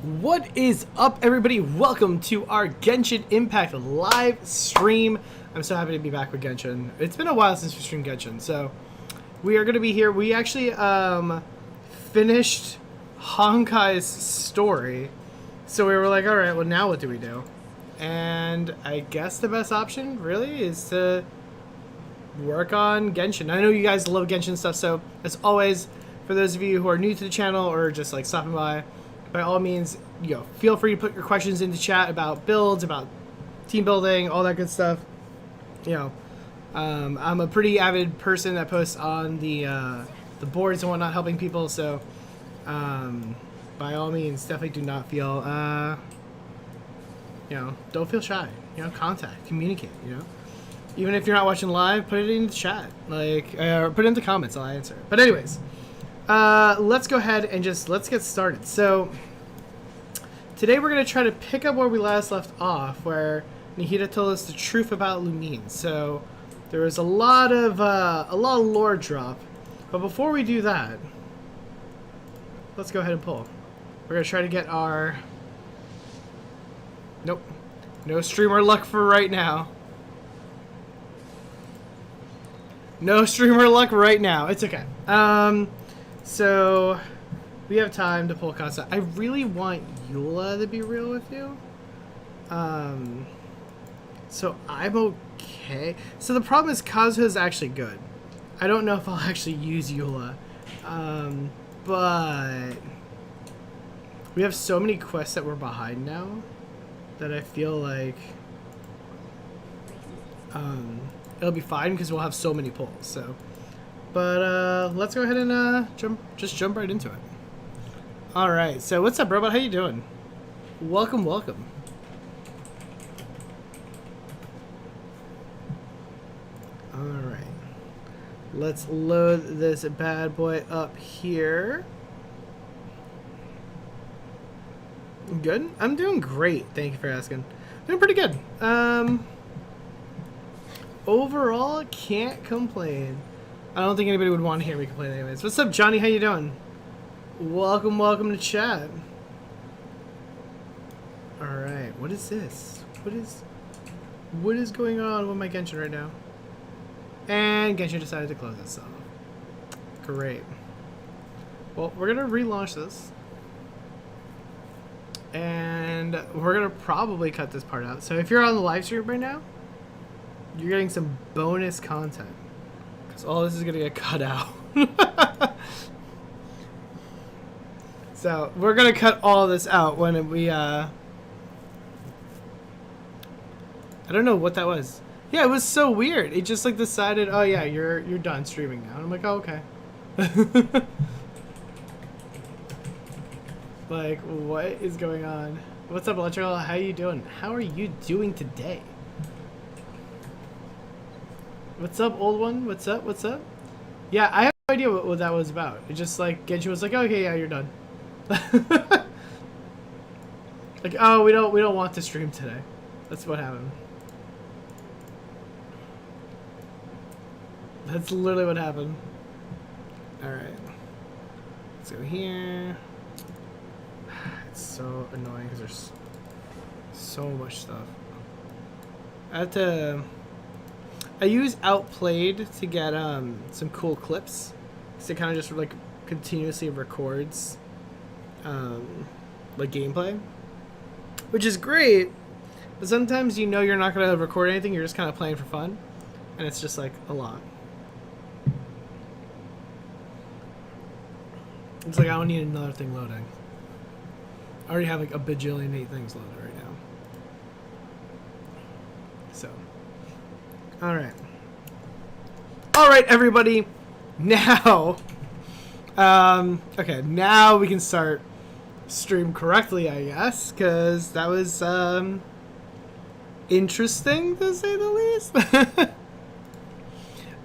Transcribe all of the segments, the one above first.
What is up, everybody? Welcome to our Genshin Impact live stream. I'm so happy to be back with Genshin. It's been a while since we streamed Genshin, so we are going to be here. We actually finished Honkai's story, so we were like, all right, well, now what do we do? And I guess the best option, really, is to work on Genshin. I know you guys love Genshin stuff, so as always, for those of you who are new to the channel or just like stopping by all means, feel free to put your questions into chat about builds, about team building, all that good stuff. I'm a pretty avid person that posts on the boards and whatnot, helping people. So, by all means, definitely do not feel, don't feel shy. Contact, communicate. Even if you're not watching live, put it in the chat, put it in the comments. I'll answer it. But anyways. Let's go ahead and let's get started. So today we're going to try to pick up where we last left off, where Nihida told us the truth about Lumine. So there was a lot of lore drop, but before we do that, let's go ahead and pull. We're going to try to get our... Nope. No streamer luck for right now. No streamer luck right now. It's okay. So, we have time to pull Kazuha. I really want Eula to be real with you. So I'm okay. So the problem is Kazuha is actually good. I don't know if I'll actually use Eula. But we have so many quests that we're behind now that I feel like it'll be fine because we'll have so many pulls. So. But let's go ahead and jump right into it. All right. So what's up, robot? How you doing? Welcome, welcome. All right. Let's load this bad boy up here. Good. I'm doing great. Thank you for asking. Doing pretty good. Overall, can't complain. I don't think anybody would want to hear me complain anyways. What's up, Johnny? How you doing? Welcome to chat. Alright, what is this? What is going on with my Genshin right now? And Genshin decided to close itself. Great. Well, we're going to relaunch this. And we're going to probably cut this part out. So if you're on the live stream right now, you're getting some bonus content. All this is gonna get cut out. So we're gonna cut all this out when we I don't know what that was. Yeah, it was so weird. It just like decided, oh yeah, you're done streaming now. And I'm like, oh, okay. Like, what is going on? What's up, Electrical? How you doing? How are you doing today? What's up, old one? What's up? What's up? Yeah, I have no idea what that was about. It just like Genshin was like, oh, okay, yeah, you're done. Like, oh, we don't want to stream today. That's what happened. That's literally what happened. All right, let's go here. It's so annoying because there's so much stuff. I use Outplayed to get some cool clips, so it kind of just like continuously records like gameplay, which is great. But sometimes you're not gonna record anything; you're just kind of playing for fun, and it's just like a lot. It's like I don't need another thing loading. I already have like a bajillion 8 things loaded right now. So. All right, everybody. Now, okay, now we can start stream correctly, I guess, because that was interesting to say the least.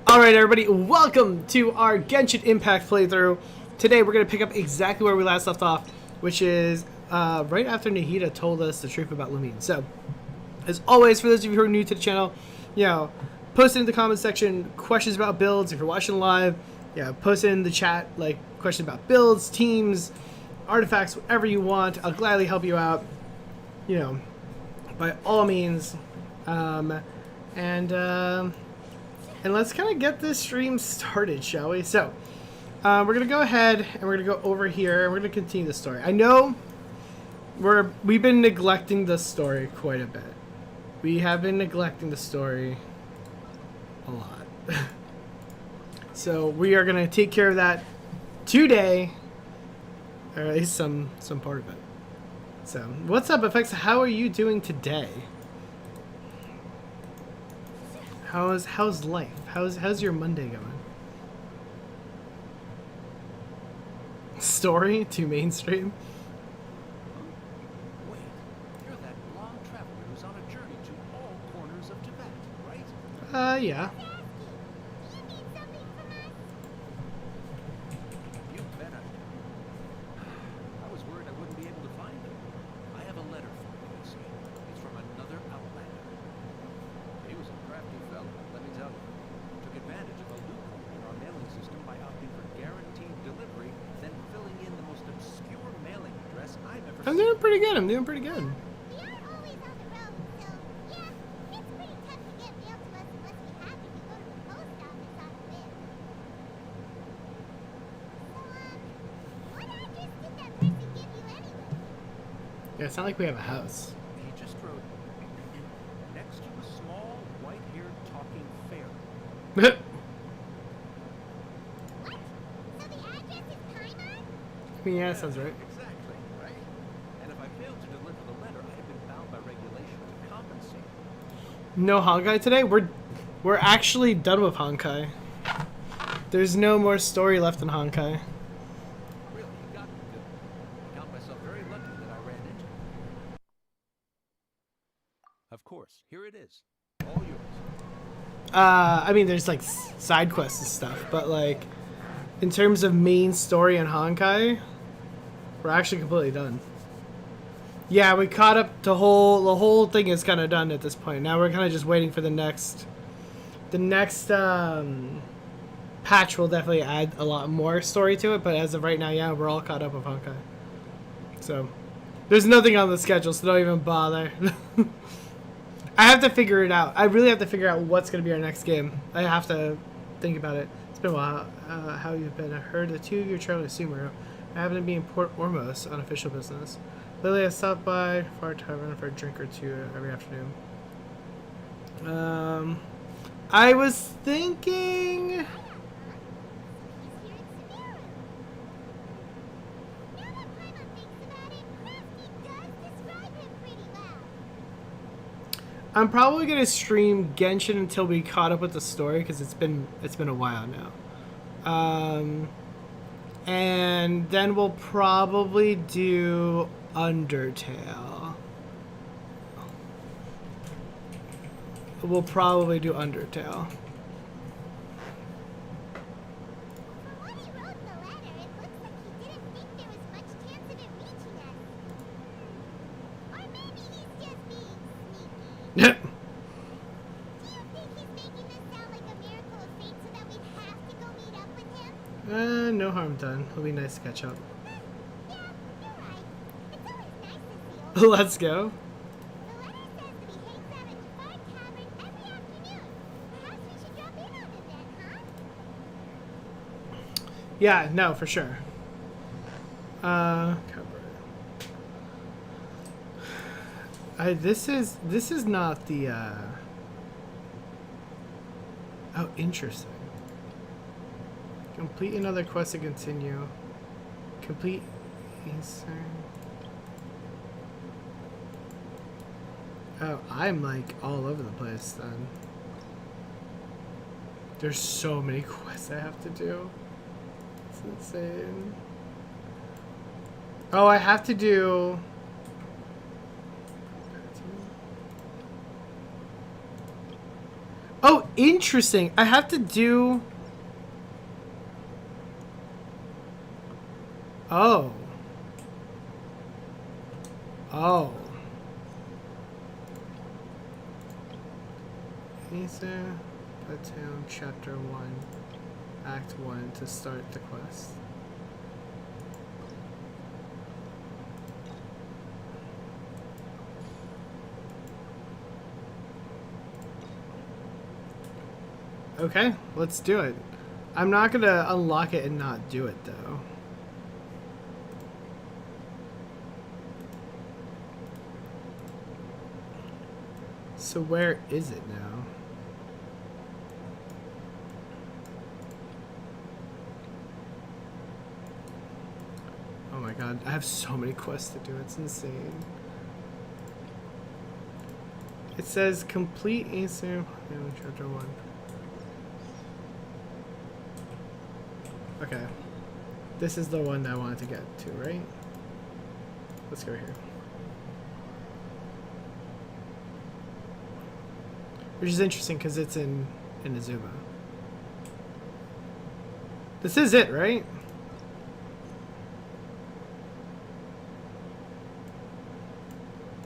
All right, everybody, welcome to our Genshin Impact playthrough. Today, we're gonna pick up exactly where we last left off, which is right after Nihida told us the truth about Lumine. So, as always, for those of you who are new to the channel, post it in the comment section questions about builds. If you're watching live, post it in the chat, like questions about builds, teams, artifacts, whatever you want. I'll gladly help you out, you know, by all means. And let's kind of get this stream started, shall we? So, we're going to go ahead and we're going to go over here and we're going to continue the story. I know we've been neglecting the story quite a bit. We have been neglecting the story a lot. So we are going to take care of that today, or at least some part of it. So, what's up, Effects? How are you doing today? How's life? How's your Monday going? Story to mainstream? Wait, you're that long traveler who's on a journey to all corners of Tibet, right? Yeah. You bet I do. I was worried I wouldn't be able to find you. I have a letter for you, you see. It's from another outlander. He was a crafty fellow, let me tell you. Took advantage of a loophole in our mailing system by opting for guaranteed delivery, then filling in the most obscure mailing address I've ever I'm seen. doing pretty good. I'm doing pretty good. We aren't always on the road, so yeah, it's pretty tough to get mail to us unless we happen to go to the post office on a whim. So, what address did that person give you anyway? Yeah, it's not like we have a house. He just wrote, next to a small, white-haired talking fairy. What? So the address is Paimon? I mean, yeah, that sounds right. Exactly, right? And if I failed to deliver the letter, I'd have been bound by regulation to compensate. No Honkai today? We're actually done with Honkai. There's no more story left in Honkai. Really, you got me good. I count myself very lucky that I ran into you. Of course, here it is. All yours. I mean, there's like side quests and stuff, but like, in terms of main story in Honkai, we're actually completely done. Yeah, we caught up. The whole thing is kind of done at this point. Now we're kind of just waiting for the next patch. Will definitely add a lot more story to it, but as of right now, yeah, we're all caught up with Honkai. So there's nothing on the schedule, so don't even bother. I have to figure it out. I really have to figure out what's going to be our next game. I have to think about it. It's been a while. How you've been? I heard the two of you are traveling to Sumeru. I happen to be in Port Ormos on official business. Lately, I stopped by Far Tavern for a drink or two every afternoon. I was thinking... He's here in Sumeru. Now that Paimon thinks about it, Crafty does describe him pretty well. I'm probably gonna stream Genshin until we caught up with the story because it's been a while now. And then we'll probably do Undertale. We'll probably do Undertale. From what he wrote in the letter, it looks like he didn't think there was much chance of it reaching us. Or maybe he's just being sneaky. Do you think he's making this sound like a miracle of fate so that we'd have to go meet up with him? No harm done. It'll be nice to catch up. Yeah, you're right. It's always nice to see old. Let's go. The letter says that he hangs out at Jafar Tavern every afternoon. Perhaps we should drop in on him then, huh? Yeah, no, for sure. Cover. This is not the oh, interesting. Complete another quest to continue. Complete Acer. Oh, I'm like all over the place then. There's so many quests I have to do. It's insane. Oh, I have to do... Oh, interesting. I have to do... Oh. Oh. Acer Palmatum Chapter 1, Act 1 to start the quest. Okay, let's do it. I'm not gonna unlock it and not do it though. So where is it now? Oh my god, I have so many quests to do, it's insane. It says complete Acer Palmatum Chapter 1. Okay. This is the one that I wanted to get to, right? Let's go here. Which is interesting because it's in Azuma. This is it, right?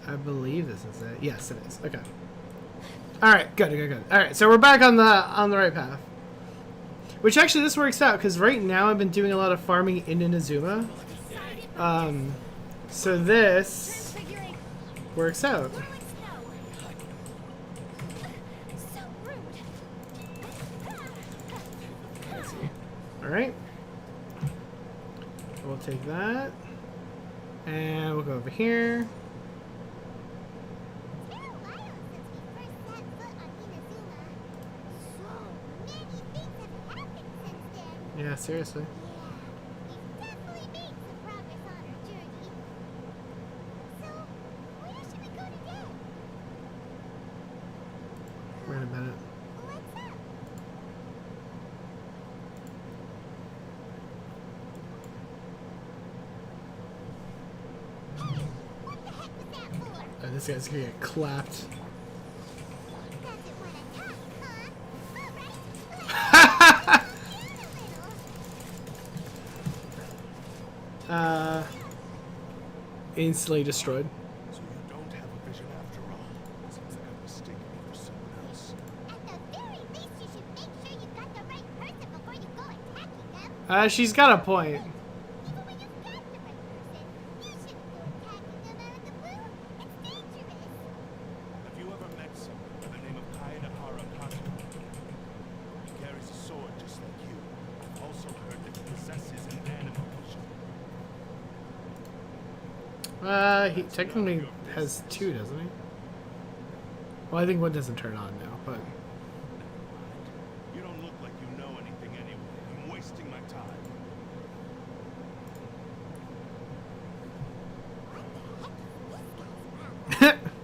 I believe this is it. Yes, it is. Okay. All right. Good. All right. So we're back on the right path. Which actually this works out because right now I've been doing a lot of farming in Inazuma. So this works out. All right. We'll take that, and we'll go over here. Yeah, seriously. Yeah, we've definitely made some progress on our journey. So, where should we go today? Wait a minute. What's up? Hey, what the heck was that for? Oh, this guy's gonna get clapped. Doesn't want to talk, huh? All right, Instantly destroyed. So you don't have a vision after all. Seems like I'm mistaken you for someone else. At the very least, you should make sure you've got the right person before you go attacking them. She's got a point. Even when you've got the right person, you shouldn't go attacking them out of the blue. It's dangerous. Have you ever met someone by the name of Kazuha? He carries a sword just like you. I've also heard that he possesses an animal vision. He technically has two, doesn't he? Well, I think one doesn't turn on now, but... You don't look like you know anything anyway. I'm wasting my time.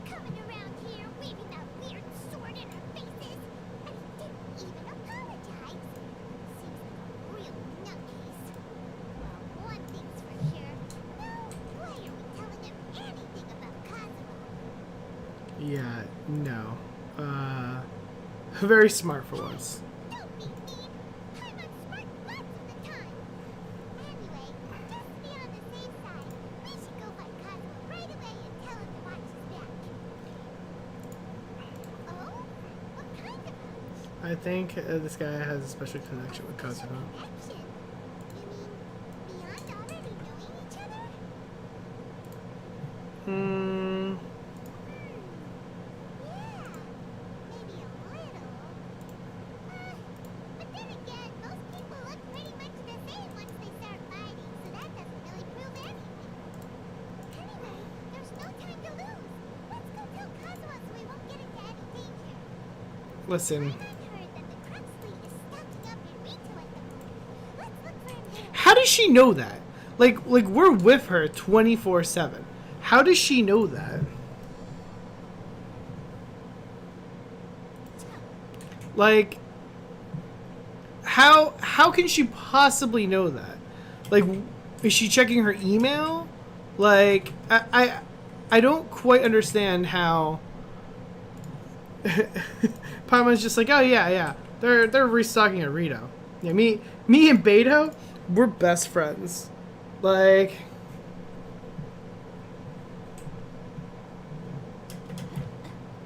Coming around here, waving that weird sword in our faces, and he didn't even apologize. Seems like a real nutcase. Well, one thing's for sure. No way are we telling him anything about Kazuha. Yeah, no. Very smart for once. Don't be mean. Paimon's smart lots of the time. Anyway, just to be on the safe side, we should go find Kazuha right away and tell him to watch his back. Oh? What kind of hunch? I think this guy has a special connection with Kazuha. Connection? You mean beyond already knowing each other? Hmm. Yeah, maybe a little. But then again, most people look pretty much the same once they start fighting, so that doesn't really prove anything. Anyway, there's no time to lose. Let's go tell Kazuha so we won't get into any danger. Listen, I've heard that the Crux fleet is stocking up in Rito at the moment. Let's look for him there. how does she know that? Like we're with her 24/7. How does she know that? Like, how can she possibly know that? Like, is she checking her email? Like, I don't quite understand how. Paimon's just like, oh yeah, they're restocking at Rito. Yeah, me and Beto, we're best friends. Like.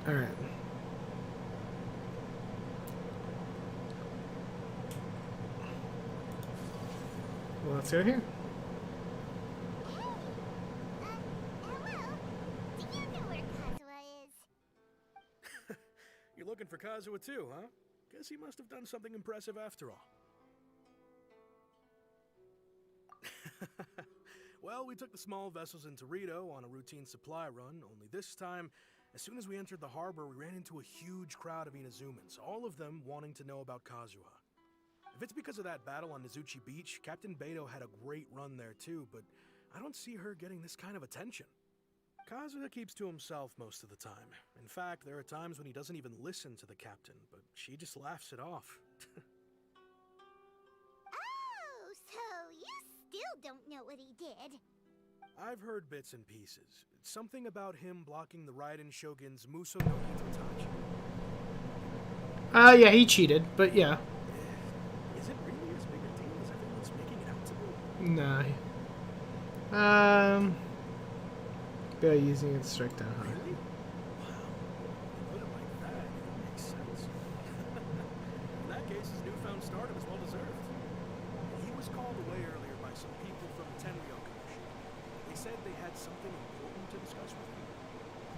All right. Well, let's go here. Hello? Do you know where Kazuha is? You're looking for Kazuha too, huh? Guess he must have done something impressive after all. Well, we took the small vessels into Rito on a routine supply run, only this time, as soon as we entered the harbor, we ran into a huge crowd of Inazumans, all of them wanting to know about Kazuha. If it's because of that battle on Nizuchi Beach, Captain Beto had a great run there too, but I don't see her getting this kind of attention. Kazuha keeps to himself most of the time. In fact, there are times when he doesn't even listen to the captain, but she just laughs it off. Oh, so you still don't know what he did? I've heard bits and pieces. Something about him blocking the Raiden Shogun's Muso no Hitotaki. Yeah, he cheated, but yeah. Is it really as big a deal as everyone's making it out to be? Nah. Beto using it to strike down, huh? Really? Wow. Put it like that, it makes sense. In that case, his newfound stardom is well deserved. He was called away earlier by some people from the Tenryo Commission. They said they had something important to discuss with him.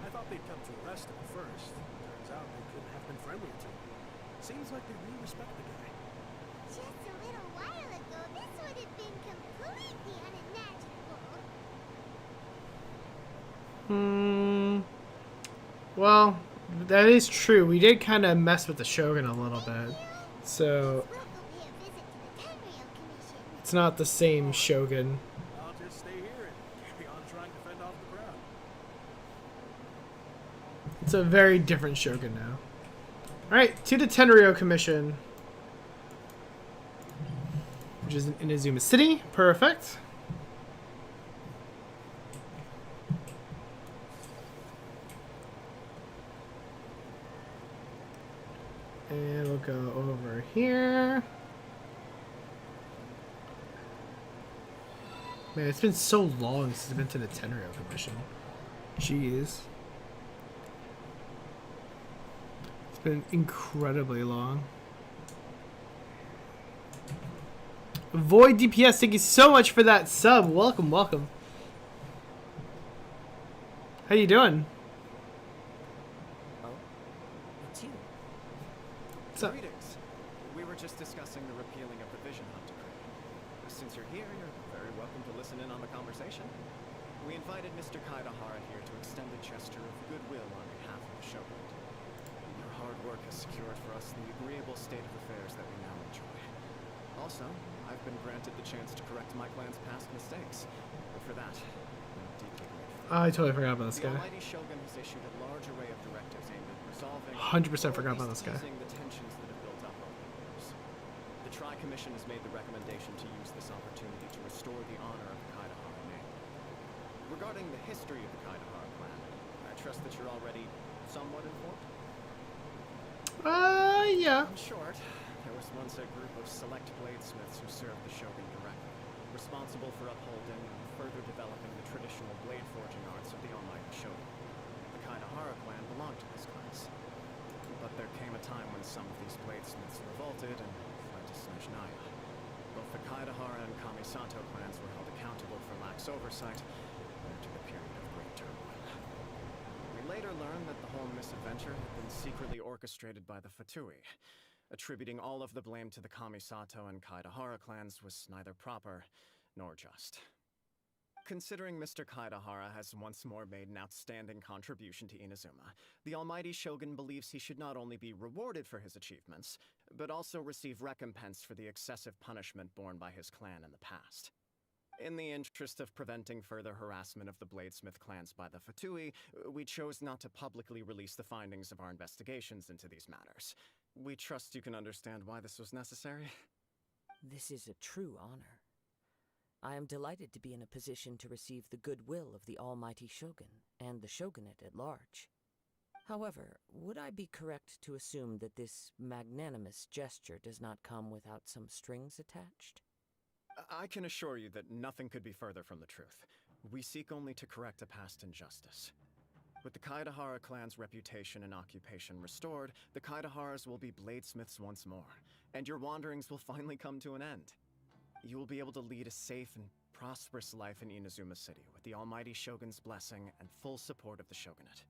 I thought they'd come to arrest him first. Turns out they couldn't have been friendlier to him. Seems like they really respect the guy. Just a little while ago, this would have been completely unimaginable. Well, that is true. We did kind of mess with the Shogun a little bit. So, We'll go pay a visit to the Tenryo Commission. it's not the same Shogun. I'll just stay here and carry on trying to fend off the crowd. It's a very different Shogun now. Alright, to the Tenryo Commission. Which is in Inazuma City. Perfect. And we'll go over here. Man, it's been so long since I've been to the Tenryo Commission. Jeez. It's been incredibly long. Void DPS, thank you so much for that sub. Welcome, welcome. How you doing? Oh, it's you. What's up? Greetings. We were just discussing the repealing of the Vision Hunt decree. Since you're here, you're very welcome to listen in on the conversation. We invited Mr. Kaidahara here to extend a gesture of goodwill on behalf of the Shogunate. Your hard work has secured for us the agreeable state of affairs that we now enjoy. Also, I've been granted the chance to correct my clan's past mistakes. But for that, I'm deeply grateful. Oh, I totally forgot about this The guy. Almighty Shogun has issued a large array of directives aimed at resolving 100% or forgot at about least this guy. easing the tensions that have built up over the years. The Tri-Commission has made the recommendation to use this opportunity to restore the honor of the Kaidahara name. Regarding the history of the Kaidahara clan, I trust that you're already somewhat informed. Yeah. In short, there was once a group of select bladesmiths who served the Shogun directly, responsible for upholding and further developing the traditional blade forging arts of the Almighty Shogun. The Kaidahara clan belonged to this class. But there came a time when some of these bladesmiths revolted and fled to Snezhnaya. Both the Kaidahara and Kamisato clans were held accountable for lax oversight and entered a period of great turmoil. We later learned that the whole misadventure had been secretly orchestrated by the Fatui. Attributing all of the blame to the Kamisato and Kaidahara clans was neither proper nor just. Considering Mr. Kaidahara has once more made an outstanding contribution to Inazuma, the Almighty Shogun believes he should not only be rewarded for his achievements, but also receive recompense for the excessive punishment borne by his clan in the past. In the interest of preventing further harassment of the Bladesmith clans by the Fatui, we chose not to publicly release the findings of our investigations into these matters. We trust you can understand why this was necessary. This is a true honor. I am delighted to be in a position to receive the goodwill of the Almighty Shogun and the Shogunate at large. However, would I be correct to assume that this magnanimous gesture does not come without some strings attached? I can assure you that nothing could be further from the truth. We seek only to correct a past injustice. With the Kaidahara clan's reputation and occupation restored, the Kaidaharas will be bladesmiths once more, and your wanderings will finally come to an end. You will be able to lead a safe and prosperous life in Inazuma City with the Almighty Shogun's blessing and full support of the Shogunate.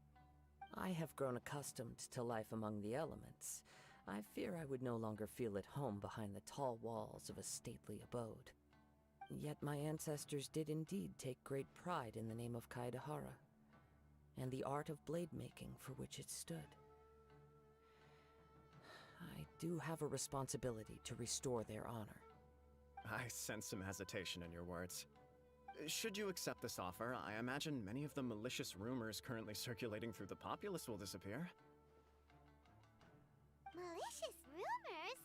I have grown accustomed to life among the elements. I fear I would no longer feel at home behind the tall walls of a stately abode. Yet my ancestors did indeed take great pride in the name of Kaedahara, and the art of blade making for which it stood. I do have a responsibility to restore their honor. I sense some hesitation in your words. Should you accept this offer, I imagine many of the malicious rumors currently circulating through the populace will disappear. Malicious rumors?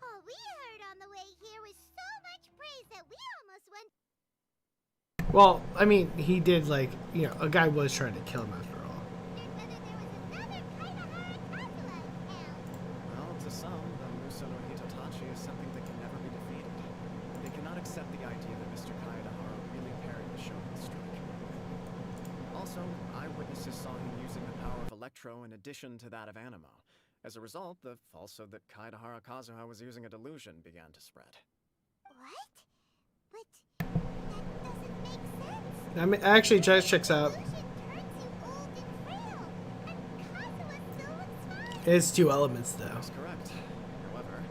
All we heard on the way here was so much praise that we almost went. Well, I mean, he did, like, you know, a guy was trying to kill him after all. Whether there was another Kaedahara Kazuha in town. Well, to some, the Muso no Hitotachi is something that can never be defeated. They cannot accept the idea that Mr. Kaedahara really parried the Shogun's strike. Also, eyewitnesses saw him using the power of Electro in addition to that of Animo. As a result, the falsehood that Kaedahara Kazuha was using a delusion began to spread. What? But that doesn't make sense. I mean, actually, just checks out. Illusion turns you old and frail, and Kazuha still looks fine. It's two elements, though. That's correct. However,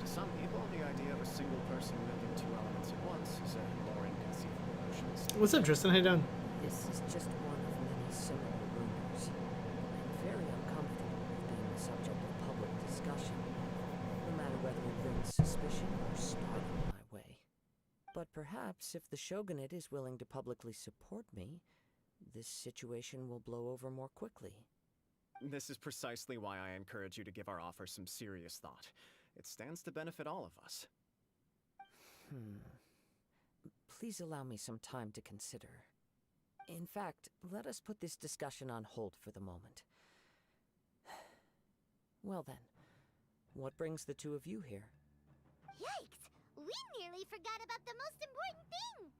to some people, the idea of a single person wielding two elements at once is a more inconceivable notion. What's up, Tristan? How you doing? This is just one of many similar rumors. I'm very uncomfortable with being the subject of public discussion, no matter whether it brings suspicion or startle my way. But perhaps if the Shogunate is willing to publicly support me, this situation will blow over more quickly. This is precisely why I encourage you to give our offer some serious thought. It stands to benefit all of us. Please allow me some time to consider. In fact, let us put this discussion on hold for the moment. Well then, what brings the two of you here? Yikes! We nearly forgot about the most important thing!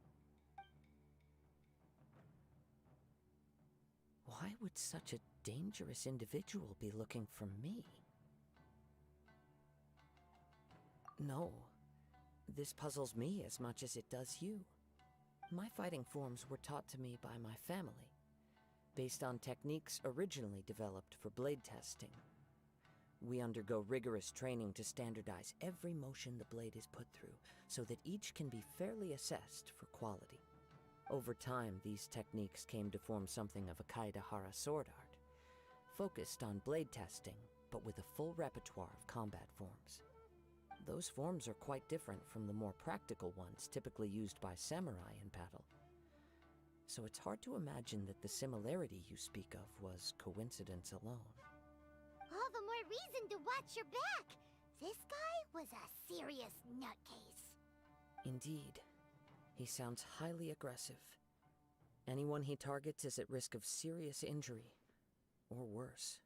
Why would such a dangerous individual be looking for me? No, this puzzles me as much as it does you. My fighting forms were taught to me by my family, based on techniques originally developed for blade testing. We undergo rigorous training to standardize every motion the blade is put through, so that each can be fairly assessed for quality. Over time, these techniques came to form something of a Kaedahara sword art, focused on blade testing, but with a full repertoire of combat forms. Those forms are quite different from the more practical ones typically used by samurai in battle. So it's hard to imagine that the similarity you speak of was coincidence alone. All the more reason to watch your back! This guy was a serious nutcase. Indeed. He sounds highly aggressive. Anyone he targets is at risk of serious injury, or worse.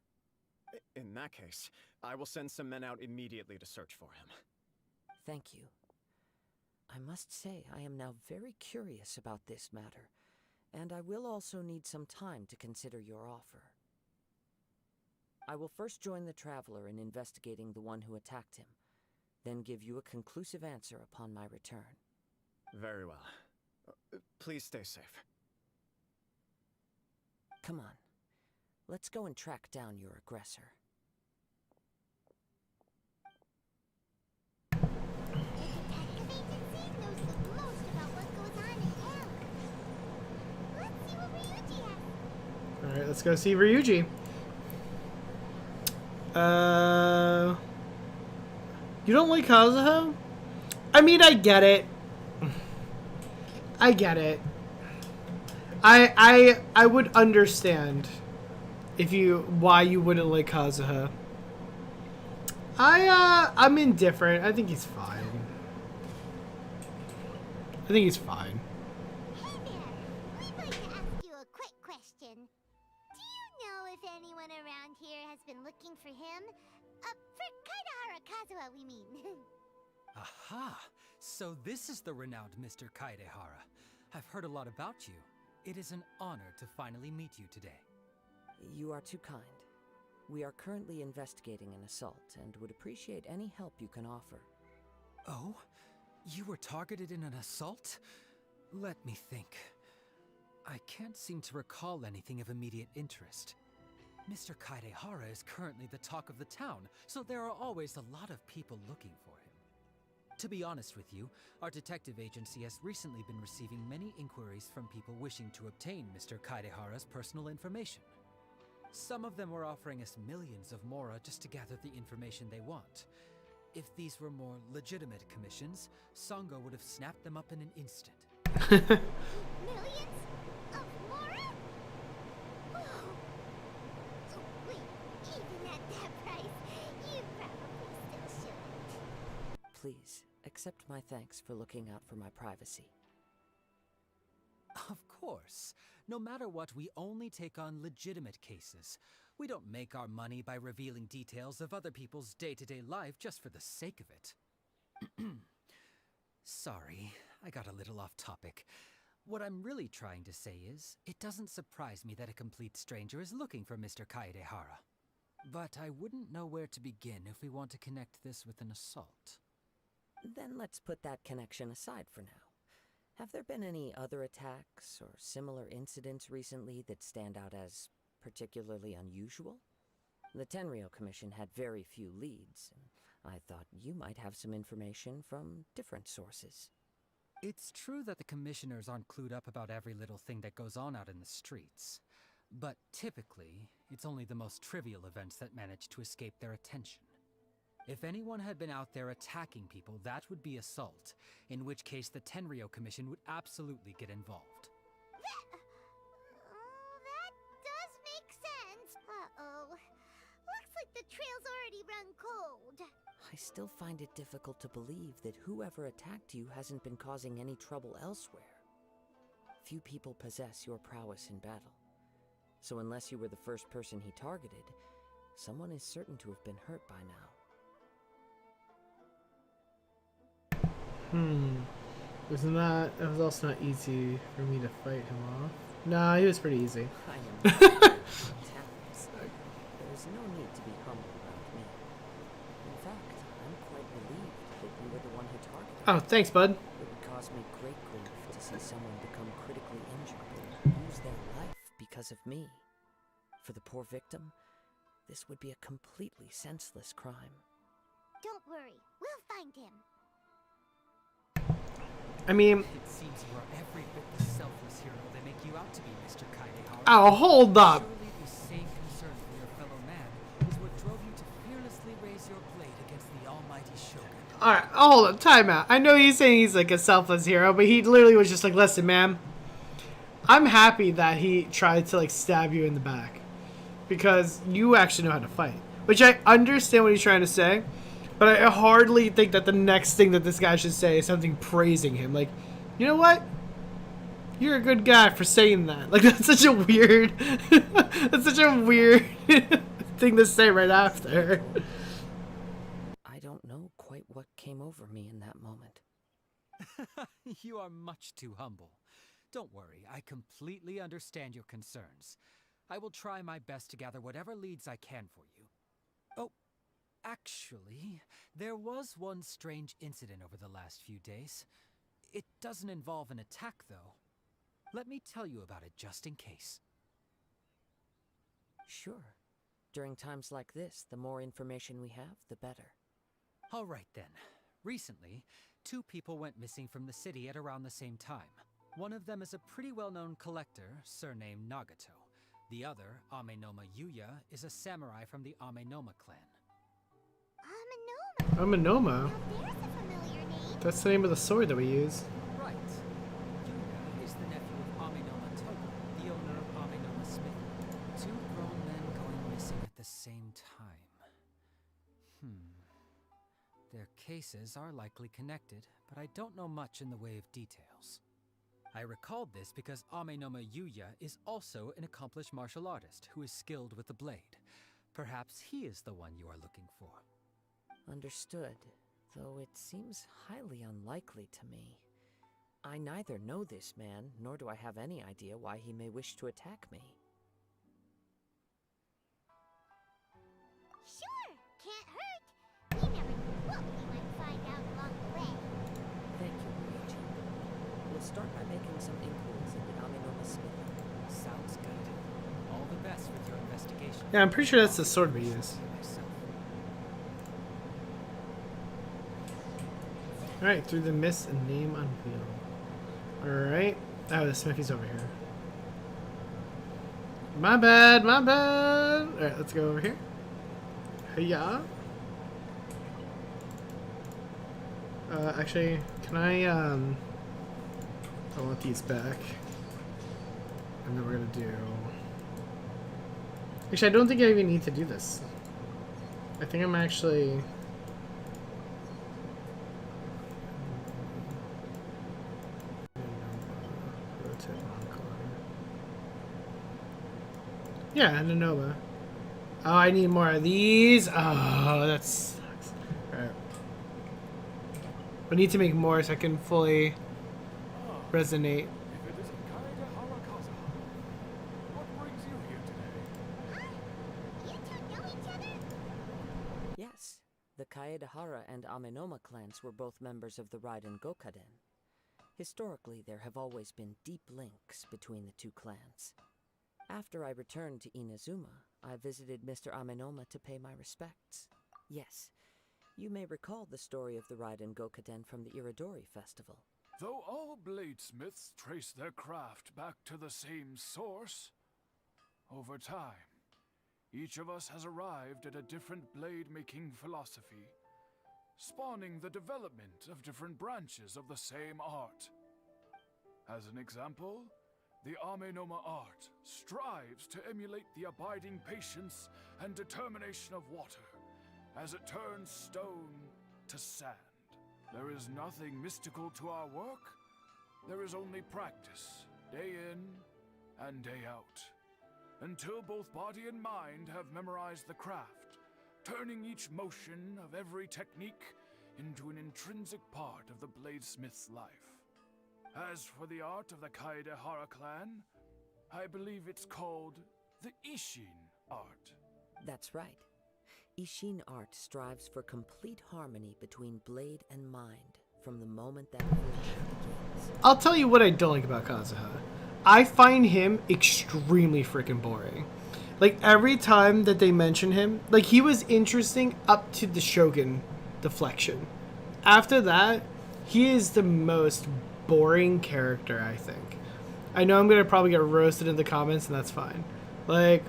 In that case, I will send some men out immediately to search for him. Thank you. I must say I am now very curious about this matter, and I will also need some time to consider your offer. I will first join the Traveler in investigating the one who attacked him, then give you a conclusive answer upon my return. Very well. Please stay safe. Come on. Let's go and track down your aggressor. The detective agency knows the most about what goes on in town. Let's see what Ryuji has. Alright, let's go see Ryuji. You don't like Kazuha? I mean, I get it. I get it. I would understand why you wouldn't like Kazuha. I'm indifferent. I think he's fine. I think he's fine. Hey there, we'd like to ask you a quick question. Do you know if anyone around here has been looking for him? For Kaedahara Kazuha, we mean. Aha! So this is the renowned Mr. Kaedehara. I've heard a lot about you. It is an honor to finally meet you today. You are too kind. We are currently investigating an assault and would appreciate any help you can offer. Oh? You were targeted in an assault? Let me think. I can't seem to recall anything of immediate interest. Mr. Kaidehara is currently the talk of the town, so there are always a lot of people looking for him. To be honest with you, our detective agency has recently been receiving many inquiries from people wishing to obtain Mr. Kaidehara's personal information. Some of them were offering us millions of mora just to gather the information they want. If these were more legitimate commissions, Sango would have snapped them up in an instant. Millions of mora? Whoa. Oh, wait, even at that price, you probably still shouldn't. Please, accept my thanks for looking out for my privacy. Of course. No matter what, we only take on legitimate cases. We don't make our money by revealing details of other people's day-to-day life just for the sake of it. Sorry, I got a little off topic. What I'm really trying to say is, it doesn't surprise me that a complete stranger is looking for Mr. Kaedehara. But I wouldn't know where to begin if we want to connect this with an assault. Then let's put that connection aside for now. Have there been any other attacks or similar incidents recently that stand out as particularly unusual? The Tenryou Commission had very few leads, and I thought you might have some information from different sources. It's true that the commissioners aren't clued up about every little thing that goes on out in the streets. But typically, it's only the most trivial events that manage to escape their attention. If anyone had been out there attacking people, that would be assault, in which case the Tenryou Commission would absolutely get involved. That does make sense. Uh-oh. Looks like the trail's already run cold. I still find it difficult to believe that whoever attacked you hasn't been causing any trouble elsewhere. Few people possess your prowess in battle. So unless you were the first person he targeted, someone is certain to have been hurt by now. That was also not easy for me to fight him off. Nah, he was pretty easy. I am talents. There's no need to be humble about me. In fact, I'm quite relieved that you were the one who targeted me. Oh, thanks, bud. It would cause me great grief to see someone become critically injured or lose their life because of me. For the poor victim, this would be a completely senseless crime. Don't worry, we'll find him. I mean... It seems you are every bit the selfless hero they make you out to be, Mr. Kaedehara. Oh, hold up! Surely the same concern for your fellow man is what drove you to fearlessly raise your blade against the almighty Shogun. Alright, hold up, time out. I know he's saying he's like a selfless hero, but he literally was just like, listen, man. I'm happy that he tried to like stab you in the back. Because you actually know how to fight. Which I understand what he's trying to say. But I hardly think that the next thing that this guy should say is something praising him. Like, you know what? You're a good guy for saying that. Like, that's such a weird... that's such a weird thing to say right after. I don't know quite what came over me in that moment. You are much too humble. Don't worry, I completely understand your concerns. I will try my best to gather whatever leads I can for you. Oh, actually, there was one strange incident over the last few days. It doesn't involve an attack, though. Let me tell you about it just in case. Sure. During times like this, the more information we have, the better. All right, then. Recently, 2 people went missing from the city at around the same time. One of them is a pretty well-known collector, surnamed Nagato. The other, Amenoma Yuya, is a samurai from the Amenoma clan. Amenoma? Now there's a familiar name. That's the name of the sword that we use. Right. Yuya is the nephew of Amenoma Togo, the owner of Amenoma Smith. 2 grown men going missing at the same time. Their cases are likely connected, but I don't know much in the way of details. I recalled this because Amenoma Yuya is also an accomplished martial artist who is skilled with the blade. Perhaps he is the one you are looking for. Understood, though it seems highly unlikely to me. I neither know this man, nor do I have any idea why he may wish to attack me. Sure, can't hurt. You never know what we might find out along the way. Thank you, Luigi. We'll start by making some inquiries into Amenoma Smith. Sounds good. All the best with your investigation. Yeah, I'm pretty sure that's the sword we use. Alright, through the mist, a name unveiled. Alright. Oh, the smithy's over here. My bad, my bad. Alright, let's go over here. Hiya. Actually, can I want these back. And then we're gonna do... Actually, I don't think I even need to do this. I think I'm actually... Yeah, and Nova. Oh, I need more of these. Oh, that sucks. Alright. I need to make more so I can fully resonate. If it isn't Kaede Kazuha, what brings you here today? You two know each other? Yes, the Kaedahara and Amenoma clans were both members of the Raiden Gokaden. Historically, there have always been deep links between the two clans. After I returned to Inazuma, I visited Mr. Amenoma to pay my respects. Yes, you may recall the story of the Raiden Gokaden from the Iridori Festival. Though all bladesmiths trace their craft back to the same source, over time, each of us has arrived at a different blade-making philosophy, spawning the development of different branches of the same art. As an example, the Amenoma art strives to emulate the abiding patience and determination of water as it turns stone to sand. There is nothing mystical to our work. There is only practice, day in and day out, until both body and mind have memorized the craft, turning each motion of every technique into an intrinsic part of the bladesmith's life. As for the art of the Kaedahara clan, I believe it's called the Ishin art. That's right. Ishin art strives for complete harmony between blade and mind from the moment that forging begins. I'll tell you what I don't like about Kazuha. I find him extremely freaking boring. Like, every time that they mention him, like, he was interesting up to the Shogun deflection. After that, he is the most boring character, I think. I know I'm gonna probably get roasted in the comments, and that's fine. Like,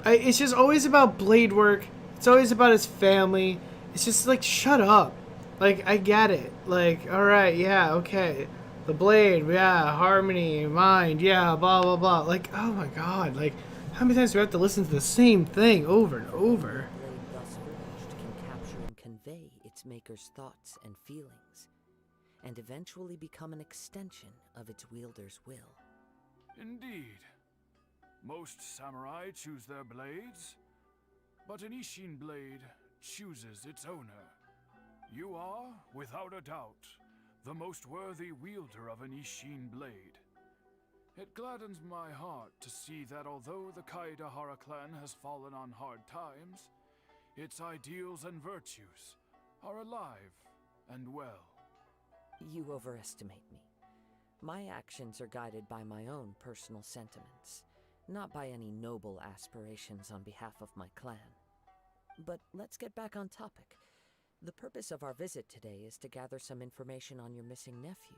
it's just always about blade work. It's always about his family. It's just like, shut up. Like, I get it. Like, alright, yeah, okay. The blade, yeah, harmony, mind, yeah, blah, blah, blah. Like, oh my god. Like, how many times do we have to listen to the same thing over and over? The blade thus forged can capture and convey its maker's thoughts and feelings, and eventually become an extension of its wielder's will. Indeed. Most samurai choose their blades, but an Ishin blade chooses its owner. You are, without a doubt, the most worthy wielder of an Ishin blade. It gladdens my heart to see that although the Kaedahara clan has fallen on hard times, its ideals and virtues are alive and well. You overestimate me. My actions are guided by my own personal sentiments, not by any noble aspirations on behalf of my clan. But let's get back on topic. The purpose of our visit today is to gather some information on your missing nephew.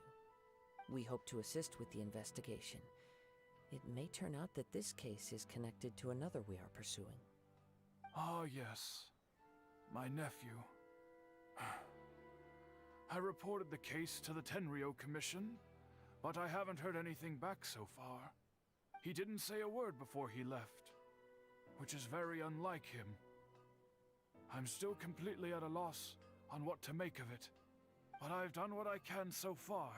We hope to assist with the investigation. It may turn out that this case is connected to another we are pursuing. Ah, yes. My nephew. I reported the case to the Tenryo Commission, but I haven't heard anything back so far. He didn't say a word before he left, which is very unlike him. I'm still completely at a loss on what to make of it, but I've done what I can so far.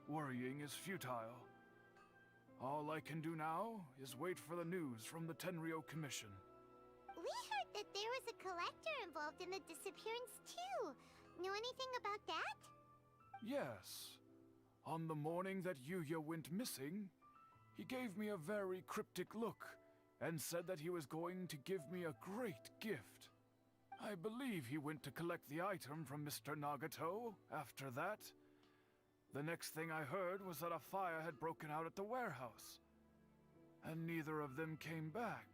Worrying is futile. All I can do now is wait for the news from the Tenryo Commission. We heard that there was a collector involved in the disappearance too. Know anything about that? Yes. On the morning that Yuya went missing, he gave me a very cryptic look and said that he was going to give me a great gift. I believe he went to collect the item from Mr. Nagato after that. The next thing I heard was that a fire had broken out at the warehouse, and neither of them came back.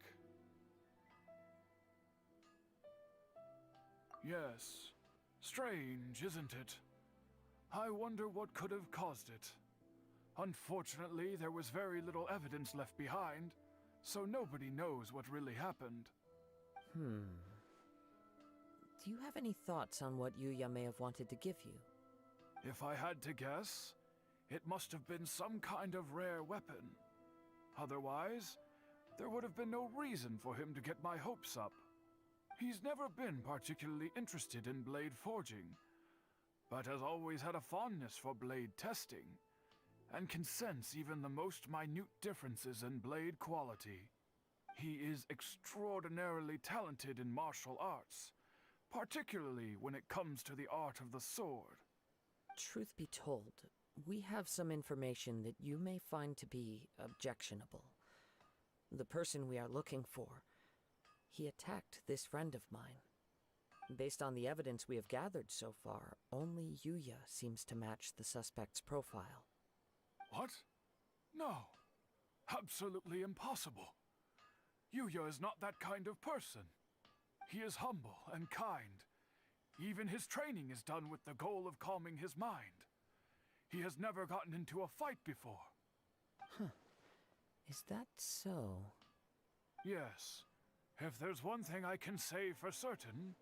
Yes. Strange, isn't it? I wonder what could have caused it. Unfortunately, there was very little evidence left behind, so nobody knows what really happened. Do you have any thoughts on what Yuya may have wanted to give you? If I had to guess, it must have been some kind of rare weapon. Otherwise, there would have been no reason for him to get my hopes up. He's never been particularly interested in blade forging, but has always had a fondness for blade testing, and can sense even the most minute differences in blade quality. He is extraordinarily talented in martial arts, particularly when it comes to the art of the sword. Truth be told, we have some information that you may find to be objectionable. The person we are looking for, he attacked this friend of mine. Based on the evidence we have gathered so far, only Yuya seems to match the suspect's profile. What? No. Absolutely impossible. Yuya is not that kind of person. He is humble and kind. Even his training is done with the goal of calming his mind. He has never gotten into a fight before. Is that so? Yes. If there's one thing I can say for certain,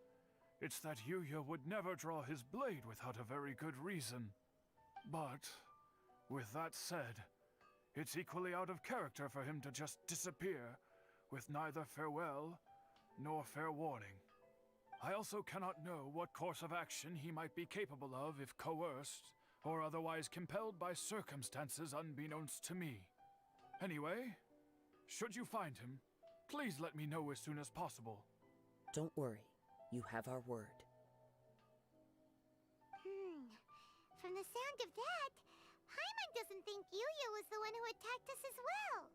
it's that Yuya would never draw his blade without a very good reason. But, with that said, it's equally out of character for him to just disappear, with neither farewell nor fair warning. I also cannot know what course of action he might be capable of if coerced, or otherwise compelled by circumstances unbeknownst to me. Anyway, should you find him, please let me know as soon as possible. Don't worry, you have our word. From the sound of that, Paimon doesn't think Yuya was the one who attacked us as well.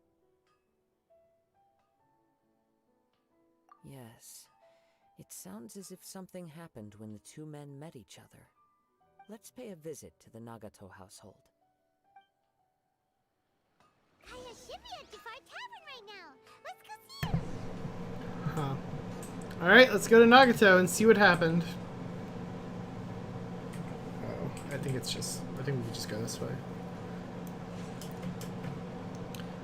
Yes. It sounds as if something happened when the two men met each other. Let's pay a visit to the Nagato household. Kaya should be at Jafar Tavern right now. Let's go see him. Huh. Alright, let's go to Nagato and see what happened. Oh, I think we can just go this way.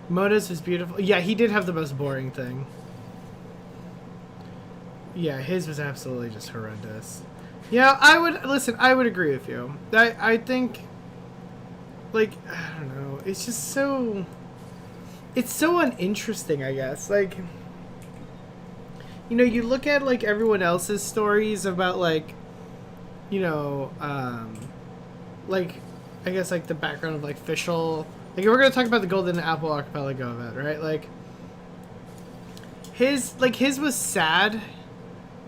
Moto's is beautiful. Yeah, he did have the most boring thing. Yeah, his was absolutely just horrendous. Yeah, I would agree with you. I think, like, I don't know, it's just so, it's so uninteresting, I guess. Like, you know, you look at, like, everyone else's stories about, like, you know, like, I guess, like, the background of, like, Fischl. Like, we're gonna talk about the Golden Apple Archipelago event, right? Like, his was sad,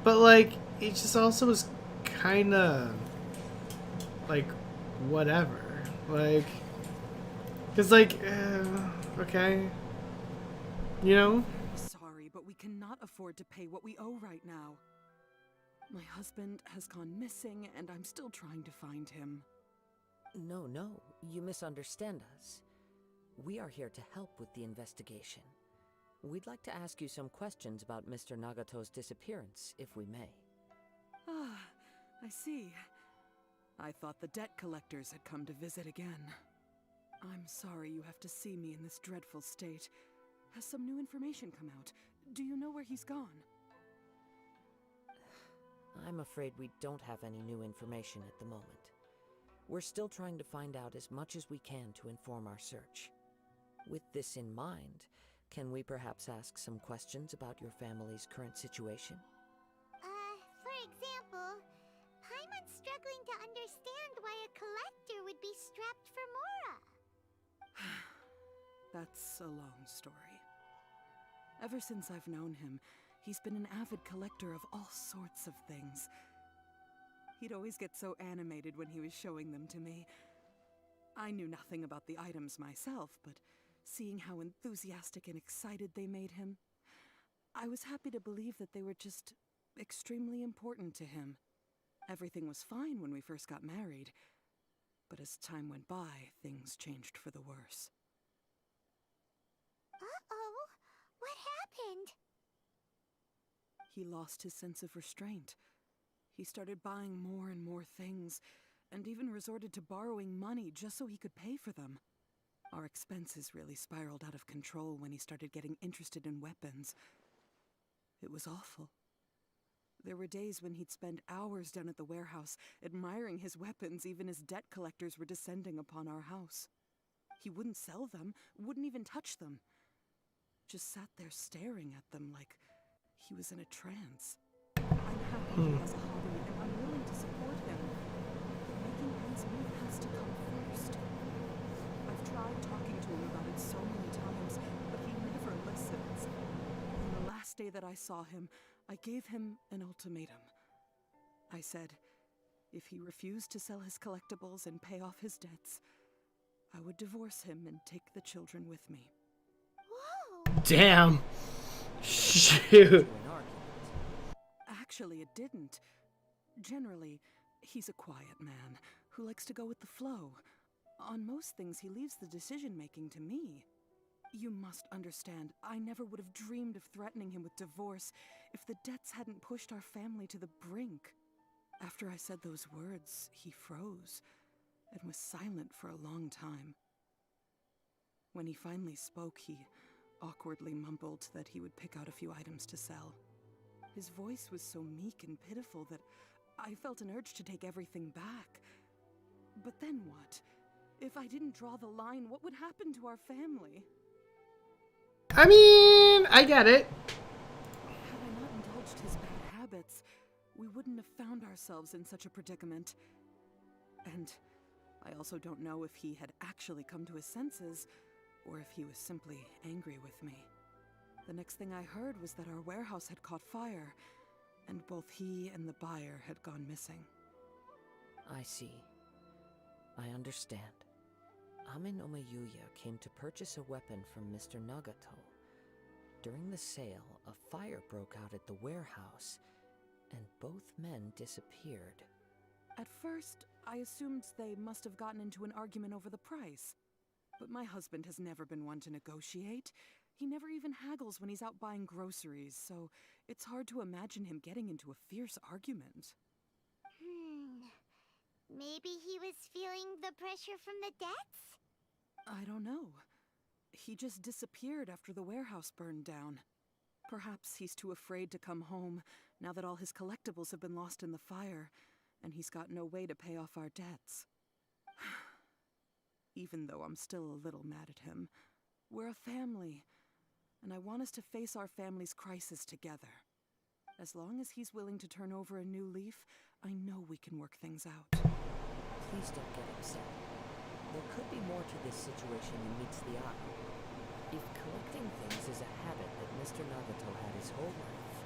but, like, it just also was kind of, like, whatever. Like, because, like, okay. You know? Sorry, but we cannot afford to pay what we owe right now. My husband has gone missing, and I'm still trying to find him. No, you misunderstand us. We are here to help with the investigation. We'd like to ask you some questions about Mr. Nagato's disappearance, if we may. Ah, I see. I thought the debt collectors had come to visit again. I'm sorry you have to see me in this dreadful state. Has some new information come out? Do you know where he's gone? I'm afraid we don't have any new information at the moment. We're still trying to find out as much as we can to inform our search. With this in mind, can we perhaps ask some questions about your family's current situation? For example, Paimon's struggling to understand why a collector would be strapped for Mora. That's a long story. Ever since I've known him, he's been an avid collector of all sorts of things. He'd always get so animated when he was showing them to me. I knew nothing about the items myself, but seeing how enthusiastic and excited they made him, I was happy to believe that they were just extremely important to him. Everything was fine when we first got married, but as time went by, things changed for the worse. Uh-oh, what happened? He lost his sense of restraint. He started buying more and more things, and even resorted to borrowing money just so he could pay for them. Our expenses really spiraled out of control when he started getting interested in weapons. It was awful. There were days when he'd spend hours down at the warehouse, admiring his weapons even as debt collectors were descending upon our house. He wouldn't sell them, wouldn't even touch them. Just sat there staring at them like he was in a trance. I'm happy he has a hobby, and I'm willing to support him. But making ends meet has to come first. I've tried talking to him about it so many times, but he never listens. And the last day that I saw him, I gave him an ultimatum. I said, if he refused to sell his collectibles and pay off his debts, I would divorce him and take the children with me. Whoa! Damn. Shoot. Actually, it didn't. Generally, he's a quiet man who likes to go with the flow. On most things, he leaves the decision-making to me. You must understand, I never would have dreamed of threatening him with divorce if the debts hadn't pushed our family to the brink. After I said those words, he froze and was silent for a long time. When he finally spoke, he awkwardly mumbled that he would pick out a few items to sell. His voice was so meek and pitiful that I felt an urge to take everything back. But then what? If I didn't draw the line, what would happen to our family? I mean, I get it. Had I not indulged his bad habits, we wouldn't have found ourselves in such a predicament. And I also don't know if he had actually come to his senses, or if he was simply angry with me. The next thing I heard was that our warehouse had caught fire, and both he and the buyer had gone missing. I see. I understand. Amin Omayuya came to purchase a weapon from Mr. Nagato. During the sale, a fire broke out at the warehouse, and both men disappeared. At first, I assumed they must have gotten into an argument over the price. But my husband has never been one to negotiate. He never even haggles when he's out buying groceries, so it's hard to imagine him getting into a fierce argument. Maybe he was feeling the pressure from the debts? I don't know. He just disappeared after the warehouse burned down. Perhaps he's too afraid to come home now that all his collectibles have been lost in the fire, and he's got no way to pay off our debts. Even though I'm still a little mad at him, we're a family, and I want us to face our family's crisis together. As long as he's willing to turn over a new leaf, I know we can work things out. Please don't get upset. There could be more to this situation than meets the eye. If collecting things is a habit that Mr. Nagato had his whole life,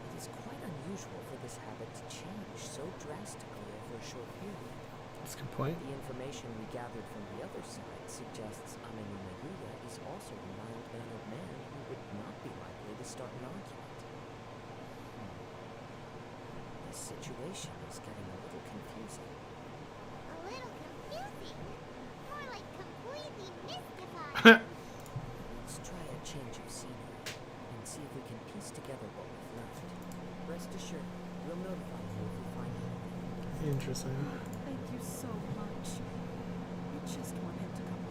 it is quite unusual for this habit to change so drastically over a short period. That's a good point. The information we gathered from the other side suggests Amin Omayuya is also a mild-mannered man who would not be likely to start an argument. This situation is getting a little confusing. A little confusing. More like completely mystified. Let's try a change of scenery and see if we can piece together what we've left. Rest assured, we'll notify you if we find anything. Interesting. Thank you so much. I just want him to come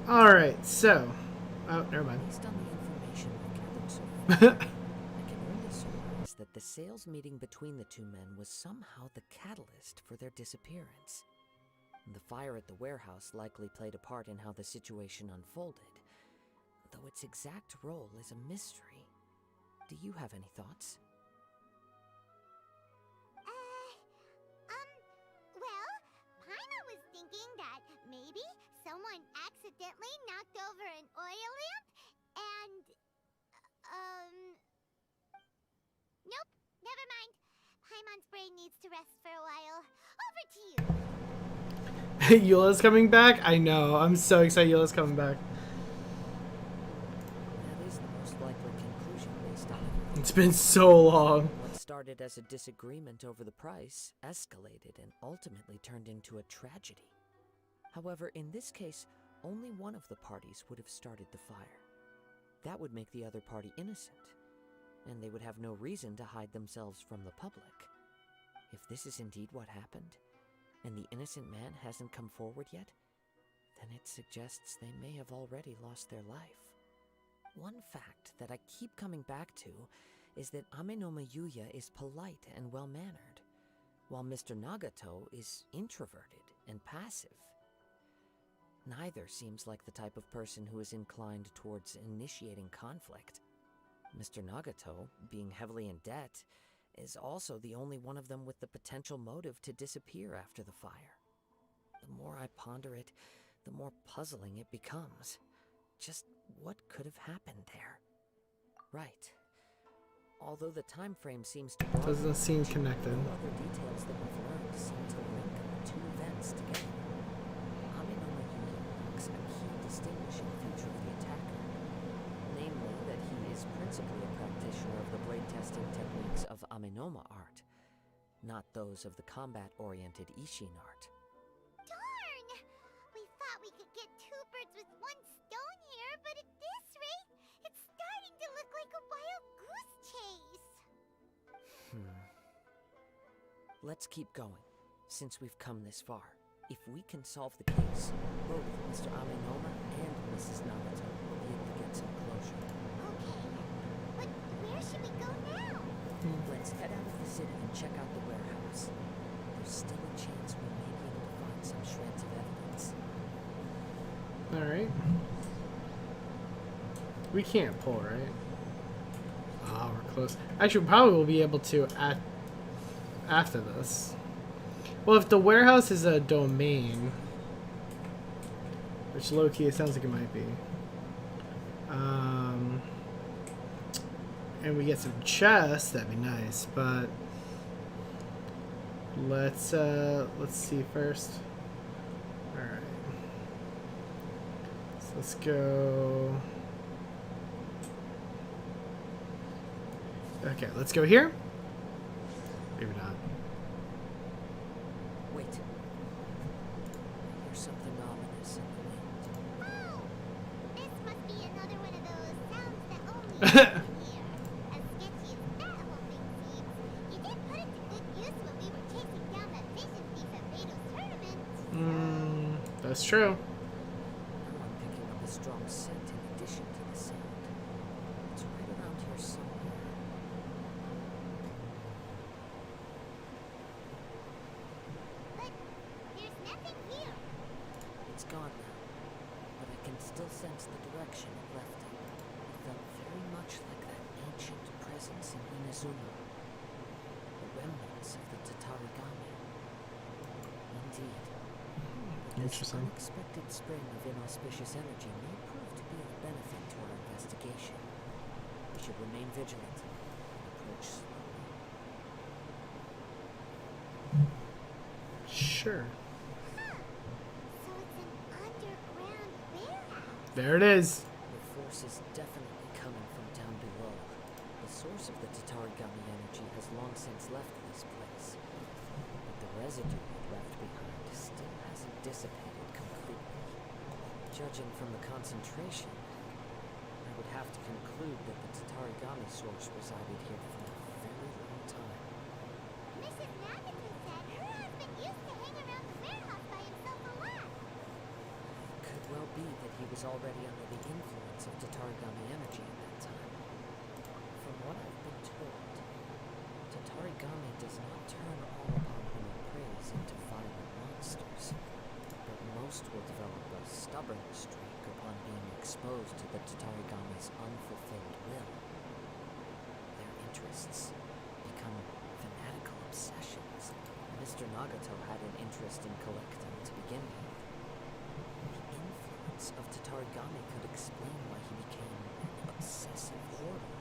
home. Alright, so. Oh, never mind. Based on the information we've gathered so far, I can only surmise that the sales meeting between the two men was somehow the catalyst for their disappearance. The fire at the warehouse likely played a part in how the situation unfolded, though its exact role is a mystery. Do you have any thoughts? Well, Paimon was thinking that maybe someone accidentally knocked over an oil lamp and, nope, never mind. Paimon's brain needs to rest for a while. Over to you. Eula's coming back? I know. I'm so excited Eula's coming back. That is the most likely conclusion based on It's been so long. what started as a disagreement over the price escalated and ultimately turned into a tragedy. However, in this case, only one of the parties would have started the fire. That would make the other party innocent, and they would have no reason to hide themselves from the public. If this is indeed what happened, and the innocent man hasn't come forward yet, then it suggests they may have already lost their life. One fact that I keep coming back to is that Amenoma Yuya is polite and well-mannered, while Mr. Nagato is introverted and passive. Neither seems like the type of person who is inclined towards initiating conflict. Mr. Nagato, being heavily in debt, is also the only one of them with the potential motive to disappear after the fire. The more I ponder it, the more puzzling it becomes. Just what could have happened there? Right. Although the time frame seems to Doesn't seem connected. all other details that we've learned seem to link the two events together. Amenoma Yuya lacks a key distinguishing feature of the attacker, namely that he is principally a practitioner of the blade testing techniques of Amenoma art, not those of the combat-oriented Ishin art. Darn! We thought we could get two birds with one stone here, but at this rate, it's starting to look like a wild goose chase. Let's keep going, since we've come this far. If we can solve the case, both Mr. Amenoma and Mrs. Nagato will be able to get some closure. Okay, but where should we go now? Let's head out of the city and check out the warehouse. There's still a chance we may be able to find some shreds of evidence. Alright. We can't pull, right? Ah, we're close. Actually, we probably will be able to after this. Well, if the warehouse is a domain, which low-key it sounds like it might be, and we get some chests, that'd be nice, but let's see first. Alright. So let's go. Okay, let's go here. Maybe not. Wait. There's something ominous in the wind. Oh! This must be another one of those sounds that only you can hear. As sketchy as that whole thing seems, you did put it to good use when we were chasing down that vision thief at Beto's tournament. That's true. Now I'm picking up a strong scent in addition to the sound. It's right around here somewhere. But there's nothing here. It's gone now, but I can still sense the direction it left it. It felt very much like that ancient presence in Inazuma. The remnants of the Tatarigami. Indeed. But this Interesting. unexpected spring of inauspicious energy may prove to be of benefit to our investigation. We should remain vigilant and approach slowly. Sure. Huh. So it's an underground warehouse. There it is. The force is definitely coming from down below. The source of the Tatarigami energy has long since left this place. But the residue it left behind still hasn't dissipated completely. Judging from the concentration, I would have to conclude that the Tatarigami source resided here for a very long time. Mrs. Nagato said her husband used to hang around the warehouse by himself a lot. Could well be that he was already under the influence of Tatarigami energy at that time. From what I've been told, Tatarigami does not turn all upon whom it preys into violent monsters, but most will develop a stubborn streak upon being exposed to the Tatarigami's unfulfilled will. Their interests become fanatical obsessions. Mr. Nagato had an interest in collecting to begin with. The influence of Tatarigami could explain why he became an obsessive hoarder,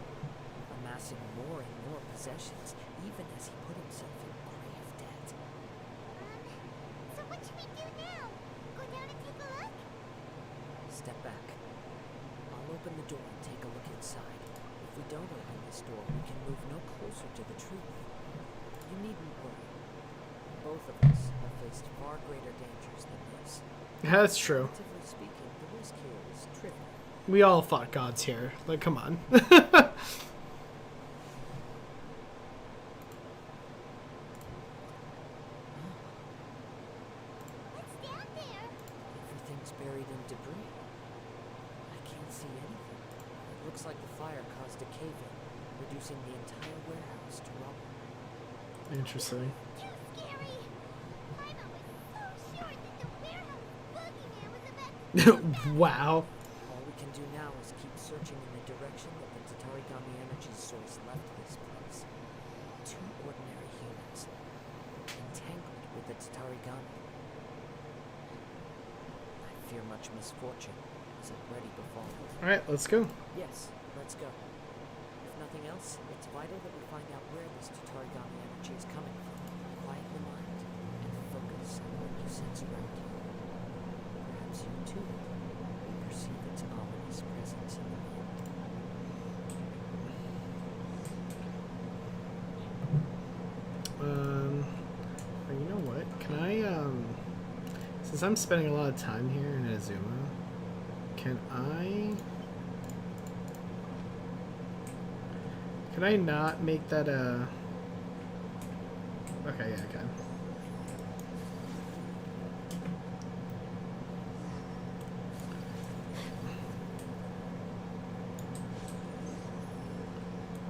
amassing more and more possessions, even as he put himself in grave debt. So what should we do now? Go down and take a look? Step back. I'll open the door and take a look inside. If we don't open this door, we can move no closer to the truth. You needn't worry. Both of us have faced far greater dangers than this. That's true. Relatively speaking, We all fought gods here. Like, come on. What's down there? Everything's buried in debris. I can't see anything. It looks like the fire caused a cave-in, reducing the entire warehouse to rubble. Interesting. Too scary. Paimon was so sure that the warehouse boogeyman was about to Wow. All we can do now is keep searching in the direction that the Tatarigami energy source left this place. Two ordinary humans, entangled with the Tatarigami. I fear much misfortune has already befallen. Alright, let's go. Yes, let's go. If nothing else, it's vital that we find out where this Tatarigami energy is coming from. Quiet your mind and focus on what you sense around you. Perhaps you too will perceive its ominous presence in the wind. You know what? Can I, since I'm spending a lot of time here in Azuma, can I not make that a... Okay, yeah, I can.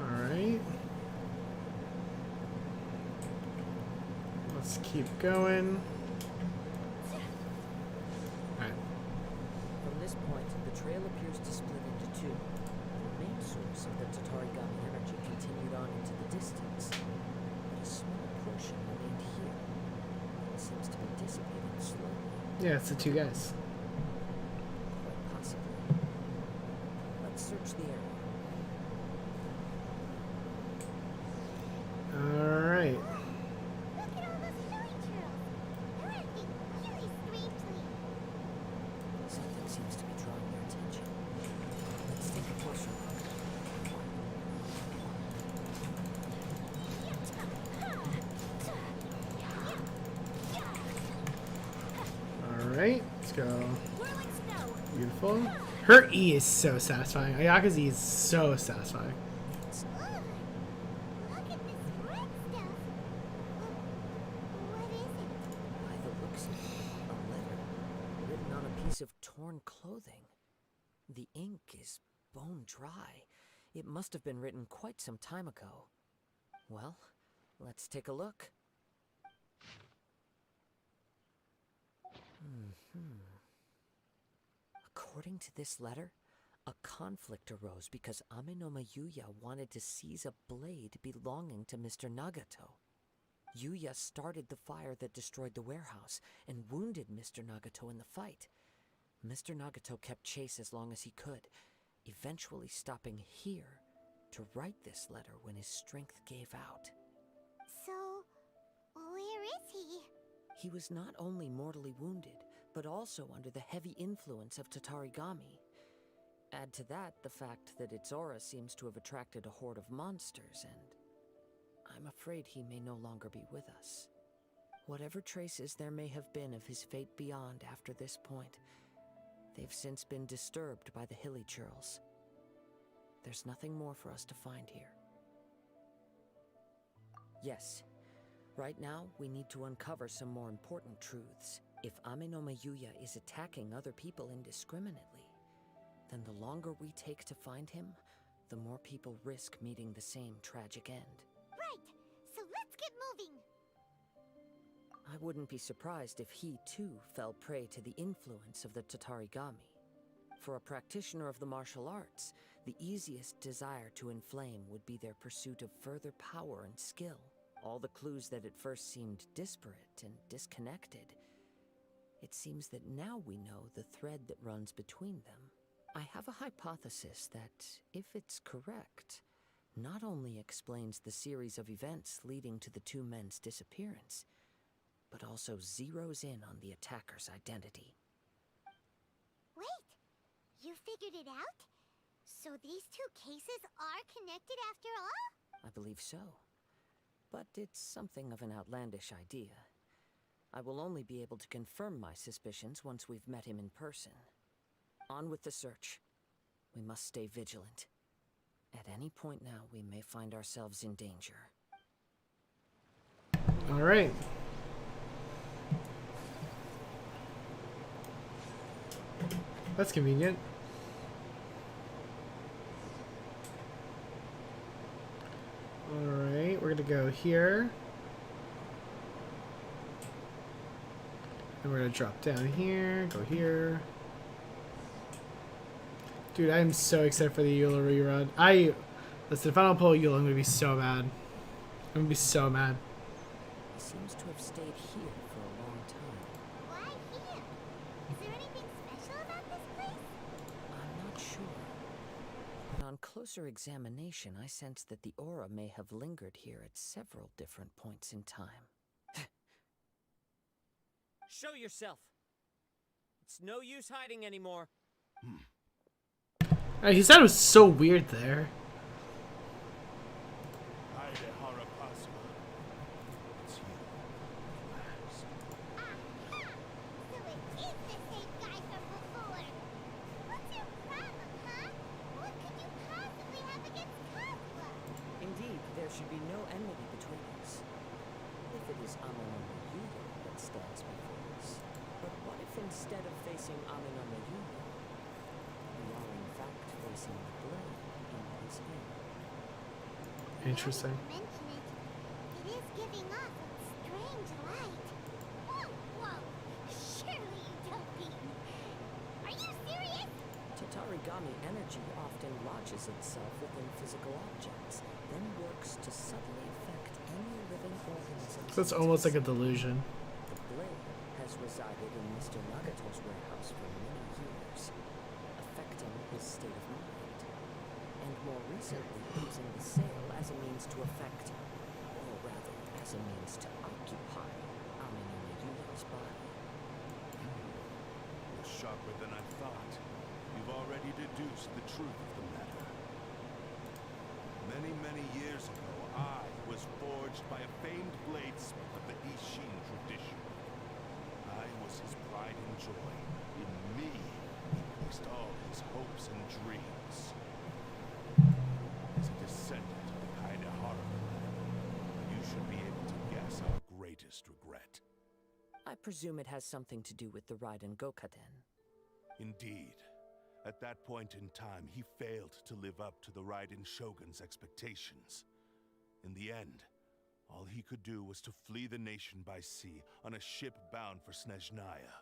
Alright. Let's keep going. Alright. From this point, the trail appears to split into two. The main source of the Tatarigami energy continued on into the distance, but a small portion remained here. It seems to be dissipating slowly, Yeah, it's the two guys. quite possibly. Let's search the area. Alright. Look at all those healing trails. They're acting really strangely. Something seems to be drawing their attention. Let's take a closer look. Alright, let's go. Whirling snow. Beautiful. Her E is so satisfying. Ayaka's E is so satisfying. Ugh. Look at this red stuff. What is it? By the looks of it, a letter written on a piece of torn clothing. The ink is bone dry. It must have been written quite some time ago. Well, let's take a look. According to this letter, a conflict arose because Amenoma Yuya wanted to seize a blade belonging to Mr. Nagato. Yuya started the fire that destroyed the warehouse and wounded Mr. Nagato in the fight. Mr. Nagato kept chase as long as he could, eventually stopping here to write this letter when his strength gave out. So, where is he? He was not only mortally wounded, but also under the heavy influence of Tatarigami. Add to that the fact that its aura seems to have attracted a horde of monsters, and I'm afraid he may no longer be with us. Whatever traces there may have been of his fate beyond after this point, they've since been disturbed by the hilly churls. There's nothing more for us to find here. Yes, right now we need to uncover some more important truths. If Amenoma Yuya is attacking other people indiscriminately, then the longer we take to find him, the more people risk meeting the same tragic end. Right. So let's get moving. I wouldn't be surprised if he too fell prey to the influence of the Tatarigami. For a practitioner of the martial arts, the easiest desire to inflame would be their pursuit of further power and skill. All the clues that at first seemed disparate and disconnected, it seems that now we know the thread that runs between them. I have a hypothesis that, if it's correct, not only explains the series of events leading to the two men's disappearance, but also zeroes in on the attacker's identity. Wait. You figured it out? So these two cases are connected after all? I believe so. But it's something of an outlandish idea. I will only be able to confirm my suspicions once we've met him in person. On with the search. We must stay vigilant. At any point now, we may find ourselves in danger. All right. That's convenient. All right, we're gonna go here. And we're gonna drop down here, go here. Dude, I am so excited for the Eula rerun. Listen, if I don't pull Eula, I'm gonna be so mad. I'm gonna be so mad. He seems to have stayed here for a long time. Why here? Is there anything special about this place? I'm not sure. But on closer examination, I sense that the aura may have lingered here at several different points in time. Show yourself! It's no use hiding anymore. He said it was so weird there. So it is the same guy from before. What's your problem, huh? What could you possibly have against Kazuha? Indeed, there should be no enmity between us. If it is Amenono Yuya that stands before us. But what if instead of facing Amenono Yuya, we are in fact facing the blade in his hand? Interesting. Now that you mention it, it is giving off a strange light. Whoa, whoa! Surely you don't mean... Are you serious? Tatarigami energy often lodges itself within physical objects, then works to subtly affect any living organism. So it's almost like a delusion. The blade has resided in Mr. Nagato's warehouse for many years, affecting his state of mind, and more recently using the sale as a means to affect, or rather, as a means to occupy Amenono Yuya's body. You're sharper than I thought. You've already deduced the truth of the matter. Many, many years ago, I was forged by a famed bladesmith of the Ishin tradition. I was his pride and joy. In me, he placed all his hopes and dreams. As a descendant of the Kaidahara clan, you should be able to guess our greatest regret. I presume it has something to do with the Raiden Gokaden. Indeed. At that point in time, he failed to live up to the Raiden Shogun's expectations. In the end, all he could do was to flee the nation by sea on a ship bound for Snezhnaya.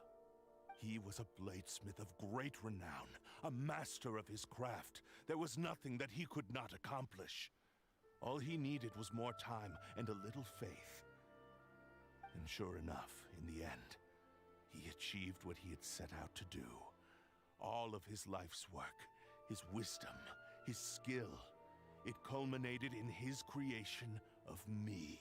He was a bladesmith of great renown, a master of his craft. There was nothing that he could not accomplish. All he needed was more time and a little faith. And sure enough, in the end, he achieved what he had set out to do. All of his life's work, his wisdom, his skill, it culminated in his creation of me.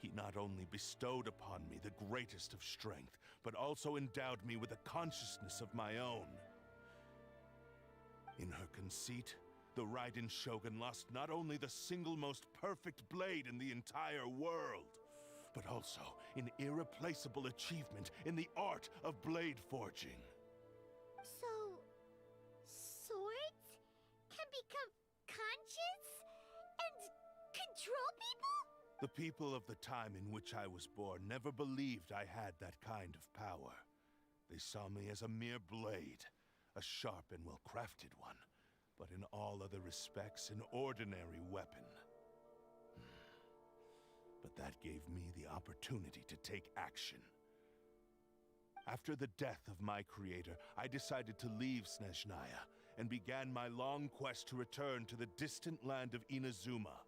He not only bestowed upon me the greatest of strength, but also endowed me with a consciousness of my own. In her conceit, the Raiden Shogun lost not only the single most perfect blade in the entire world, but also an irreplaceable achievement in the art of blade forging. So... swords can become conscious and control people? The people of the time in which I was born never believed I had that kind of power. They saw me as a mere blade, a sharp and well-crafted one, but in all other respects an ordinary weapon. But that gave me the opportunity to take action. After the death of my creator, I decided to leave Snezhnaya and began my long quest to return to the distant land of Inazuma.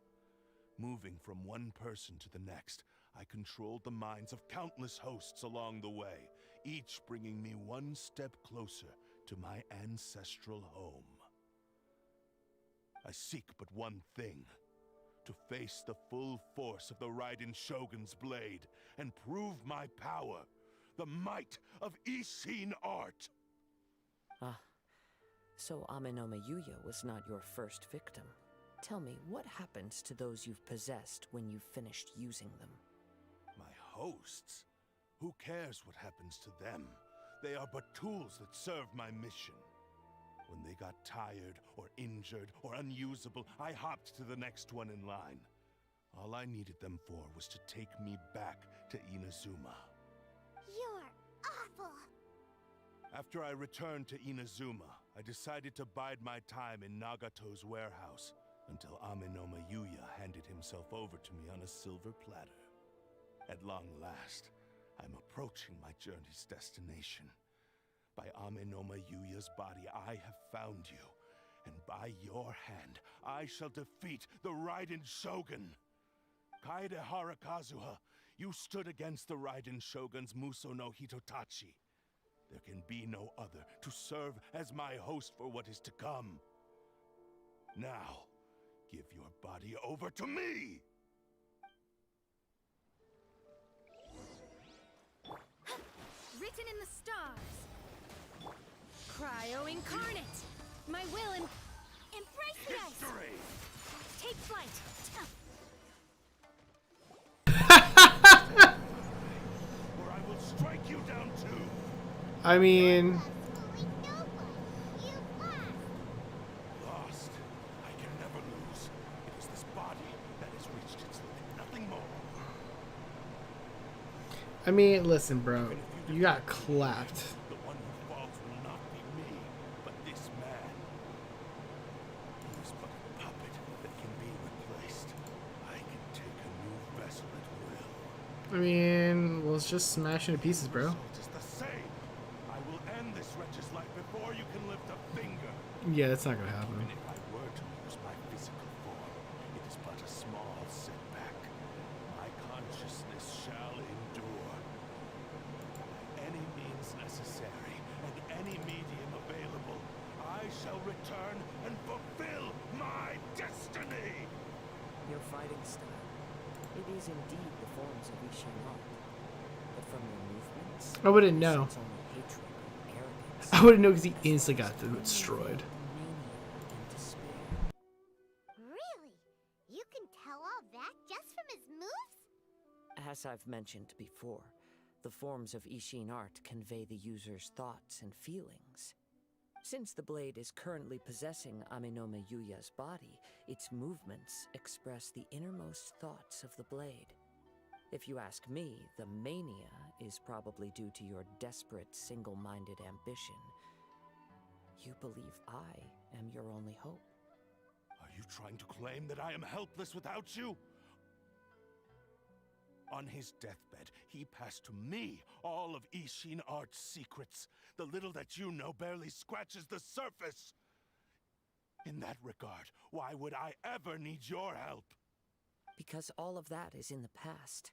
Moving from one person to the next, I controlled the minds of countless hosts along the way, each bringing me one step closer to my ancestral home. I seek but one thing: to face the full force of the Raiden Shogun's blade and prove my power, the might of Ishin art. Ah, so Amenome Yuya was not your first victim. Tell me, what happens to those you've possessed when you've finished using them? My hosts? Who cares what happens to them? They are but tools that serve my mission. When they got tired, or injured, or unusable, I hopped to the next one in line. All I needed them for was to take me back to Inazuma. You're awful. After I returned to Inazuma, I decided to bide my time in Nagato's warehouse until Amenoma Yuya handed himself over to me on a silver platter. At long last, I'm approaching my journey's destination. By Amenoma Yuya's body, I have found you, and by your hand, I shall defeat the Raiden Shogun. Kaedehara Kazuha, you stood against the Raiden Shogun's Muso no Hitotachi. There can be no other to serve as my host for what is to come. Now, give your body over to me! Written in the stars. Cryo incarnate. My will embrace the ice. Victory! Take flight. Or I will strike you down too! I mean, Lost. I can never lose. It is this body that has reached its limit, nothing more. listen, bro. You got clapped. The one who falls will not be me, but this man. He is but a puppet that can be replaced. I can take a new vessel at will. Well, let's just smash into pieces, bro. Result is the same. I will end this wretch's life before you can lift a finger. Yeah, that's not gonna happen. Even if I were to use my physical form, it is but a small setback. My consciousness shall endure. By any means necessary, and any medium available, I shall return and fulfill my destiny! Your fighting style. It is indeed the forms of Ishin art. But from your movements, I wouldn't know. it's only hatred and arrogance. I wouldn't know because he instantly got destroyed. Mania and despair. Really? You can tell all that just from his moves? As I've mentioned before, the forms of Ishin art convey the user's thoughts and feelings. Since the blade is currently possessing Amenoma Yuya's body, its movements express the innermost thoughts of the blade. If you ask me, the mania is probably due to your desperate, single-minded ambition. You believe I am your only hope. Are you trying to claim that I am helpless without you? On his deathbed, he passed to me all of Ishin Art's secrets. The little that you know barely scratches the surface. In that regard, why would I ever need your help? Because all of that is in the past.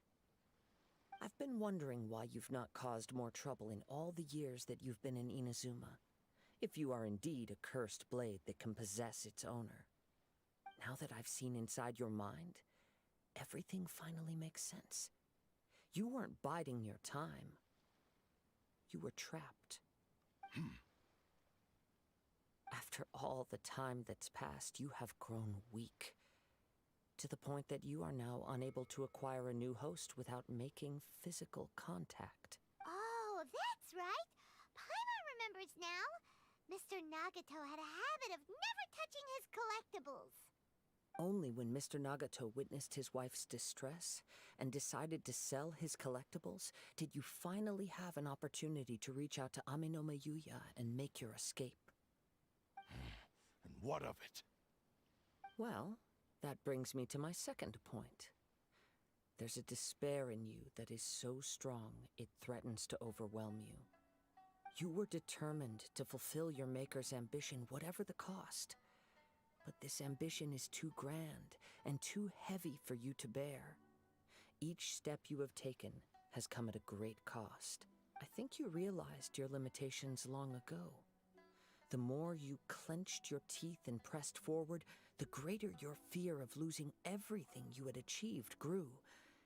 I've been wondering why you've not caused more trouble in all the years that you've been in Inazuma. If you are indeed a cursed blade that can possess its owner. Now that I've seen inside your mind, everything finally makes sense. You weren't biding your time. You were trapped. After all the time that's passed, you have grown weak. To the point that you are now unable to acquire a new host without making physical contact. Oh, that's right. Paimon remembers now. Mr. Nagato had a habit of never touching his collectibles. Only when Mr. Nagato witnessed his wife's distress and decided to sell his collectibles did you finally have an opportunity to reach out to Amenoma Yuya and make your escape. And what of it? Well, that brings me to my second point. There's a despair in you that is so strong it threatens to overwhelm you. You were determined to fulfill your maker's ambition, whatever the cost. But this ambition is too grand and too heavy for you to bear. Each step you have taken has come at a great cost. I think you realized your limitations long ago. The more you clenched your teeth and pressed forward, the greater your fear of losing everything you had achieved grew,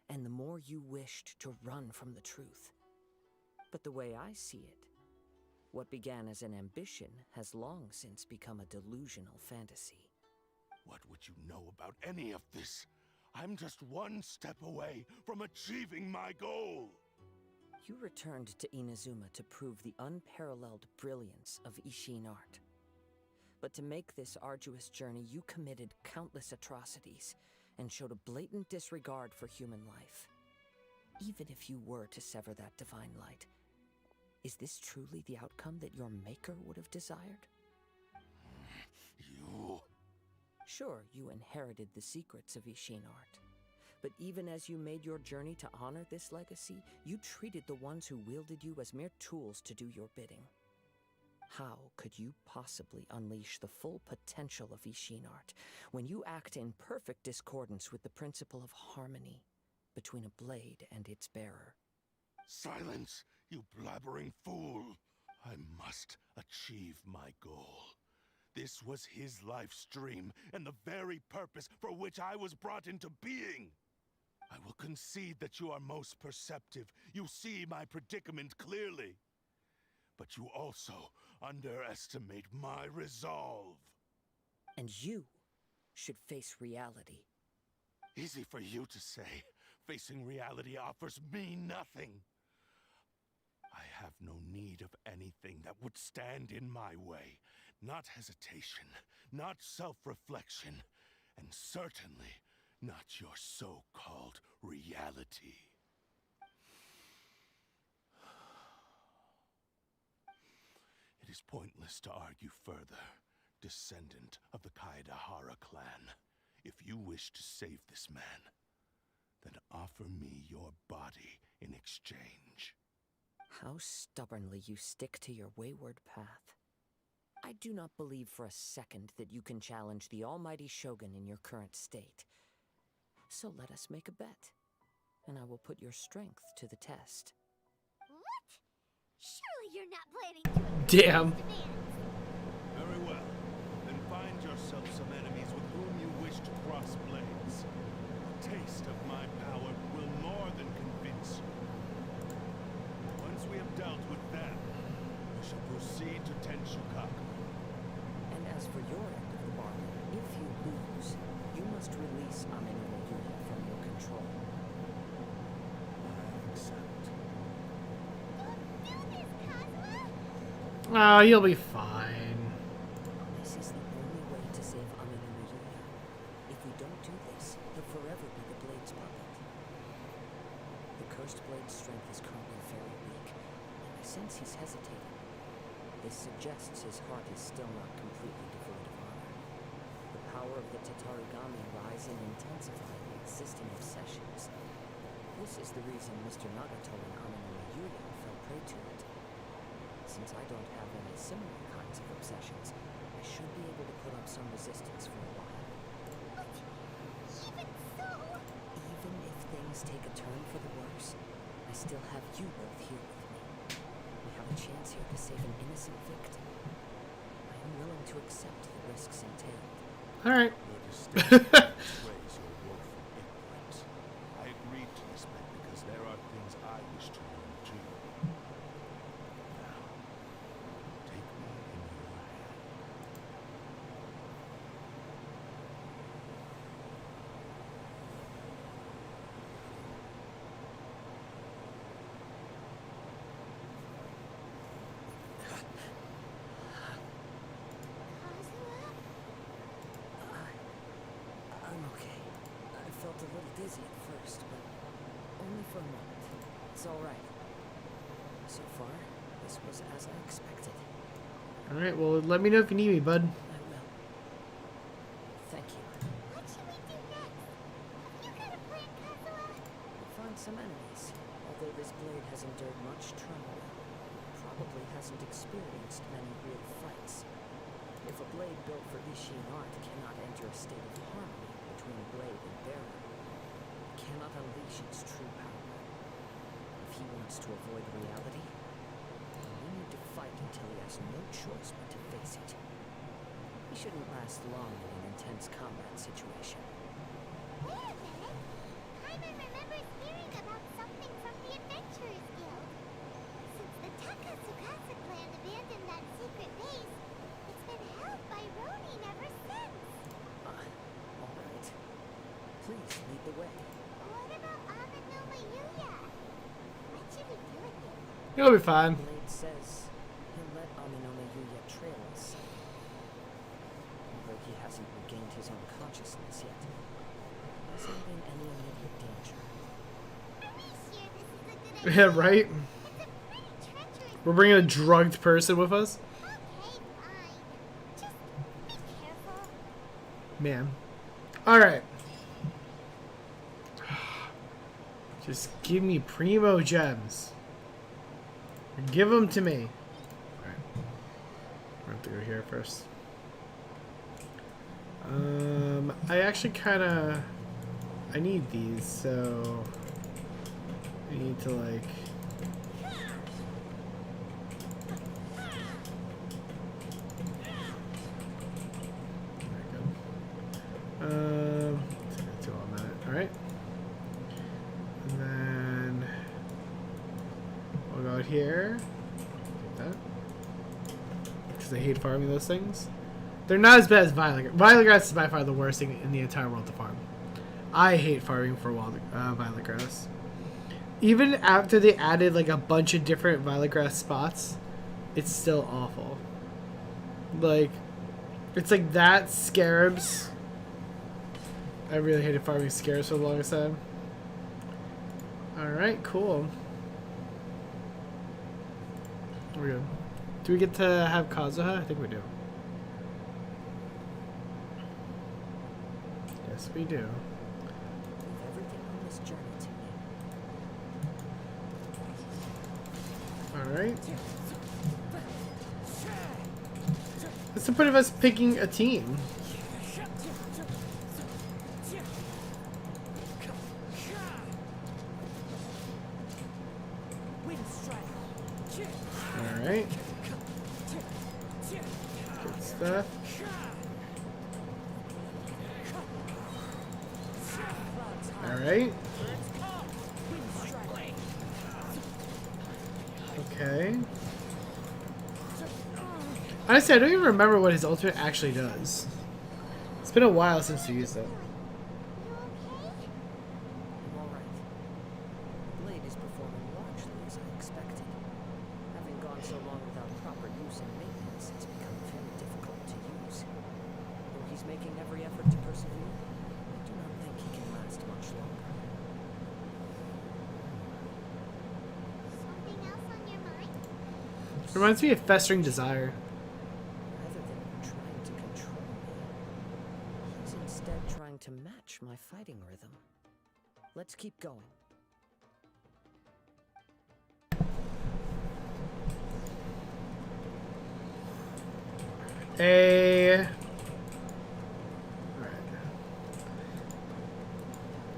and the more you wished to run from the truth. But the way I see it, what began as an ambition has long since become a delusional fantasy. What would you know about any of this? I'm just one step away from achieving my goal. You returned to Inazuma to prove the unparalleled brilliance of Ishin art. But to make this arduous journey, you committed countless atrocities and showed a blatant disregard for human life. Even if you were to sever that divine light, is this truly the outcome that your maker would have desired? You... Sure, you inherited the secrets of Ishin art. But even as you made your journey to honor this legacy, you treated the ones who wielded you as mere tools to do your bidding. How could you possibly unleash the full potential of Ishin art when you act in perfect discordance with the principle of harmony between a blade and its bearer? Silence, you blabbering fool! I must achieve my goal. This was his life's dream, and the very purpose for which I was brought into being. I will concede that you are most perceptive. You see my predicament clearly. But you also underestimate my resolve. And you should face reality. Easy for you to say. Facing reality offers me nothing. I have no need of anything that would stand in my way. Not hesitation, not self-reflection, and certainly not your so-called reality. It is pointless to argue further, descendant of the Kaedahara clan. If you wish to save this man, then offer me your body in exchange. How stubbornly you stick to your wayward path. I do not believe for a second that you can challenge the almighty Shogun in your current state. So let us make a bet, and I will put your strength to the test. What? Surely you're not planning to Damn. Very well. Then find yourself some enemies with whom you wish to cross blades. A taste of my power will more than convince you. Once we have dealt with them, we shall proceed to Tenshukaku. And as for your end of the bargain, if you lose, you must release Amino Yuya from your control. I accept. Don't do this, Kazuha! Oh, you'll be fine. This is the only way to save Amino Yuya. If we don't do this, he'll forever be the Blade's puppet. The Cursed Blade's strength is currently very weak, and I sense he's hesitating. This suggests his heart is still not completely devoid of honor. The power of the Tatarigami lies in intensifying existing obsessions. This is the reason Mr. Nagato and Amino Yuya fell prey to it. Since I don't have any similar kinds of obsessions, I should be able to put up some resistance for a while. But even so... Even if things take a turn for the worse, I still have you both here with me. We have a chance here to save an innocent victim. I am willing to accept the risks entailed. Alright. Your disdain betrays your woeful ignorance. I agreed to this bet because there are things I wish to learn too. Now, take me in your hand. Kazuha? I'm okay. I felt a little dizzy at first, but only for a moment. It's alright. So far, this was as I expected. Alright, well, let me know if you need me, bud. I will. Thank you. What should we do next? Have you got a plan, Kazuha? We'll find some enemies. Although this blade has endured much turmoil, it probably hasn't experienced many real fights. If a blade built for Ishin art cannot enter a state of harmony between blade and bearer, it cannot unleash its true power. If he wants to avoid reality, we need to fight until he has no choice but to face it. He shouldn't last long in an intense combat situation. Wait a minute. Paimon remembers hearing about something from the Adventurers Guild. Since the Takasukasa clan abandoned that secret base, it's been held by Ronin ever since. All right. Please lead the way. What about Amino Yuya? What should we do with him? You'll be fine. Blade says he'll let Amino Yuya trail us. Yeah, right? It's a pretty treacherous. We're bringing a drugged person with us? Okay, fine. Just be careful. Man. Alright. Just give me primo gems. Give them to me. Alright. I have to go here first. I actually kind of... I need these, so... I need to, like... Do all that. Alright. And then we'll go here. Take that. Because I hate farming those things. They're not as bad as violet. Violet grass is by far the worst thing in the entire world to farm. I hate farming for violet grass. Even after they added like a bunch of different violet grass spots, it's still awful. Like, it's like that, scarabs. I really hated farming scarabs for the longest time. Alright, cool. We're good. Do we get to have Kazuha? I think we do. Yes, we do. Leave everything on this journey to me. Alright. What's the point of us picking a team? Alright. Good stuff. Alright. Okay. Honestly, I don't even remember what his ultimate actually does. It's been a while since we used it. You okay? I'm alright. The blade is performing largely as I expected. Having gone so long without proper use and maintenance, it's become very difficult to use. Though he's making every effort to persevere, I do not think he can last much longer. Something else on your mind? Reminds me of Festering Desire. Rather than trying to control me, he's instead trying to match my fighting rhythm. Let's keep going. Alright.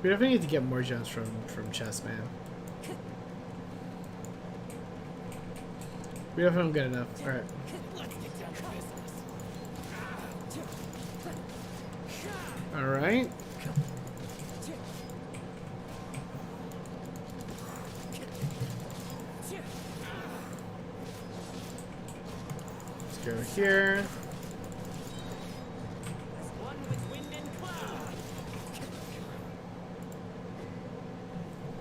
We definitely need to get more gems from Chess Man. We definitely don't get enough. Alright. Alright. Let's go here.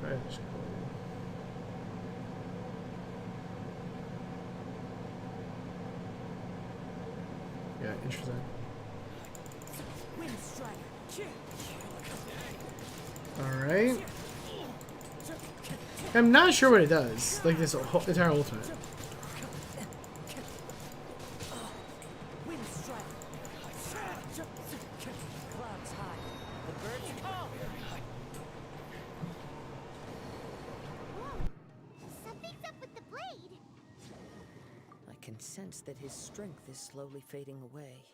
Right. Yeah, interesting. Alright. I'm not sure what it does. Like this whole entire ultimate. Clouds high. The birds call. Whoa. Something's up with the blade. I can sense that his strength is slowly fading away.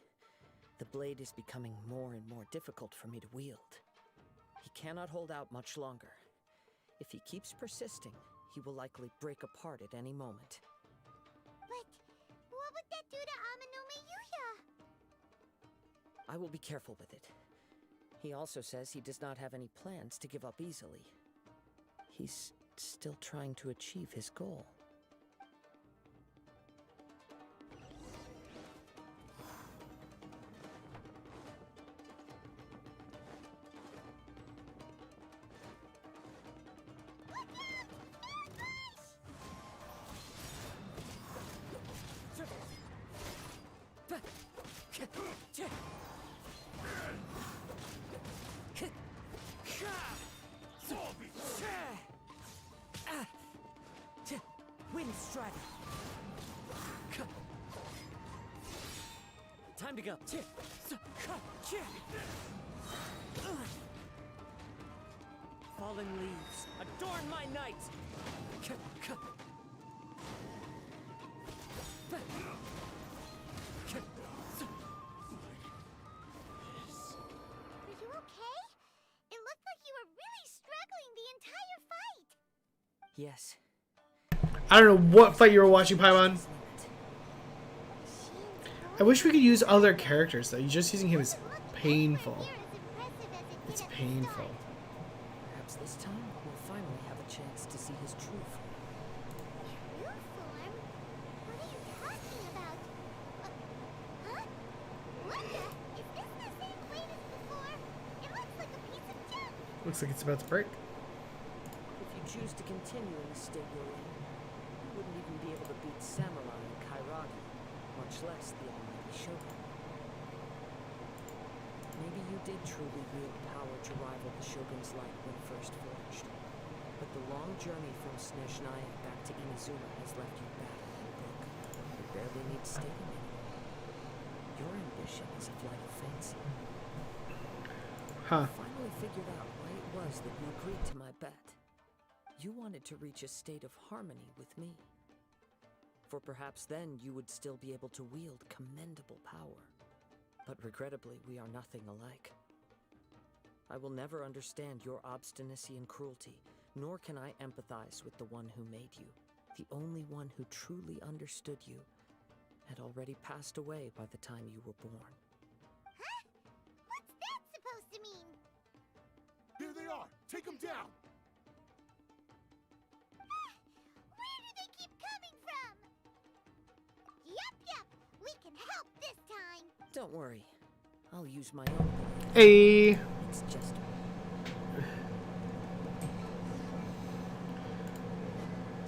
The blade is becoming more and more difficult for me to wield. He cannot hold out much longer. If he keeps persisting, he will likely break apart at any moment. But what would that do to Amanome Yuya? I will be careful with it. He also says he does not have any plans to give up easily. He's still trying to achieve his goal. Wind Strider. Time to go. Fallen leaves, adorn my night. Are you okay? It looked like you were really struggling the entire fight. Yes. I don't know what fight you were watching, Paimon. I wish we could use other characters though. You're just using him is painful. It's painful. Perhaps this time we'll finally have a chance to see his true form. True form? What are you talking about? Huh? What the? Is this the same blade as before? It looks like a piece of junk. Looks like it's about to break. If you choose to continue in the state you're in, you wouldn't even be able to beat Samurai and Kairagi, much less the Almighty Shogun. Maybe you did truly wield power to rival the Shogun's light when first forged. But the long journey from Snezhnaya back to Inazuma has left you battered and broken. You barely need stating anymore. Your ambition is a flight of fancy. Huh. I finally figured out why it was that you agreed to my bet. You wanted to reach a state of harmony with me. For perhaps then you would still be able to wield commendable power. But regrettably, we are nothing alike. I will never understand your obstinacy and cruelty, nor can I empathize with the one who made you. The only one who truly understood you had already passed away by the time you were born. Huh? What's that supposed to mean? Here they are! Take them down! Where do they keep coming from? Yup, we can help this time. Don't worry, I'll use my own blade. Hey. It's just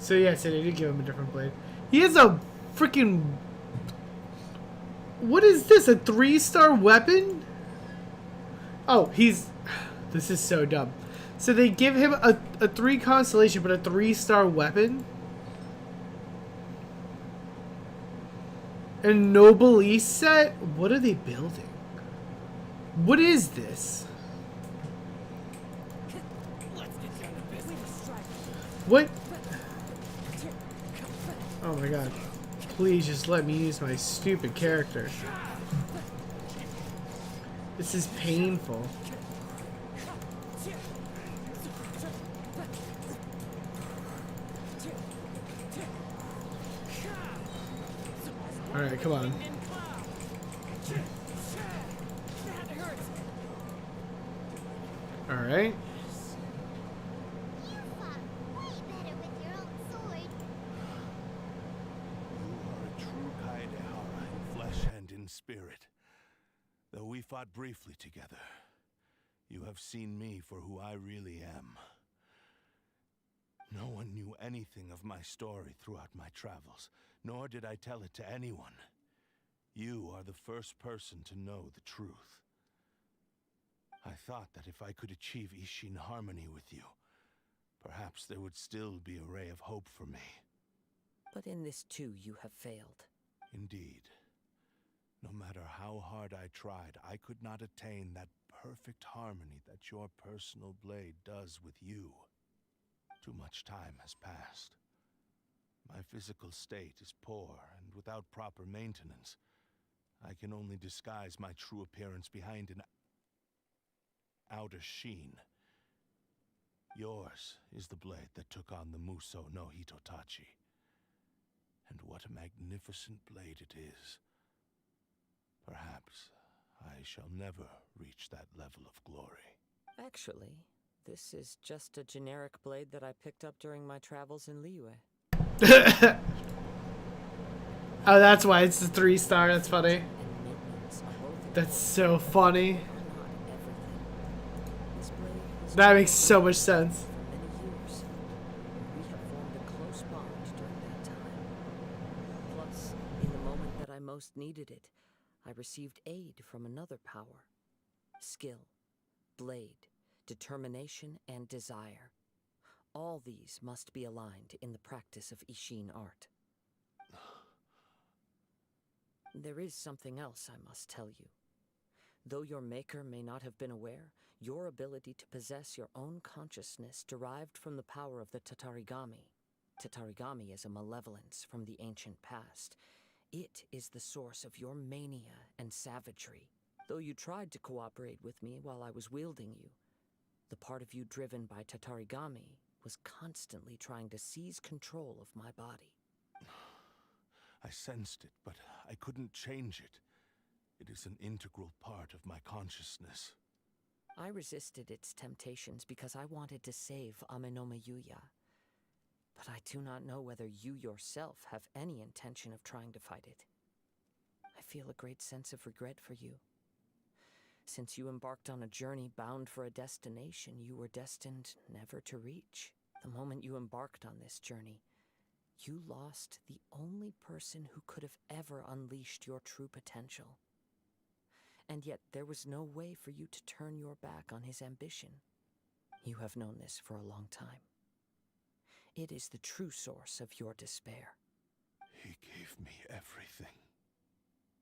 So yeah, so they did give him a different blade. He has a freaking. What is this? A 3-star weapon? Oh, he's. This is so dumb. So they give him a 3 constellation, but a 3-star weapon. A Noblesse set? What are they building? What is this? What? Oh my god. Please just let me use my stupid character. This is painful. Alright, come on. Alright. You fought way better with your own sword. You are a true Kaedehara in flesh and in spirit. Though we fought briefly together, you have seen me for who I really am. No one knew anything of my story throughout my travels, nor did I tell it to anyone. You are the first person to know the truth. I thought that if I could achieve Ishin harmony with you, perhaps there would still be a ray of hope for me. But in this too, you have failed. Indeed. No matter how hard I tried, I could not attain that perfect harmony that your personal blade does with you. Too much time has passed. My physical state is poor, and without proper maintenance, I can only disguise my true appearance behind an outer sheen. Yours is the blade that took on the Muso no Hitotachi. And what a magnificent blade it is. Perhaps I shall never reach that level of glory. Actually, this is just a generic blade that I picked up during my travels in Liyue. Oh, that's why it's the 3-star. That's funny. That's so funny. That makes so much sense. We have formed a close bond during that time. Plus, in the moment that I most needed it, I received aid from another power. Skill, blade, determination, and desire. All these must be aligned in the practice of Ishin art. There is something else I must tell you. Though your maker may not have been aware, your ability to possess your own consciousness derived from the power of the Tatarigami. Tatarigami is a malevolence from the ancient past. It is the source of your mania and savagery. Though you tried to cooperate with me while I was wielding you, the part of you driven by Tatarigami was constantly trying to seize control of my body. I sensed it, but I couldn't change it. It is an integral part of my consciousness. I resisted its temptations because I wanted to save Amenoma Yuya. But I do not know whether you yourself have any intention of trying to fight it. I feel a great sense of regret for you. Since you embarked on a journey bound for a destination you were destined never to reach. The moment you embarked on this journey, you lost the only person who could have ever unleashed your true potential. And yet there was no way for you to turn your back on his ambition. You have known this for a long time. It is the true source of your despair. He gave me everything.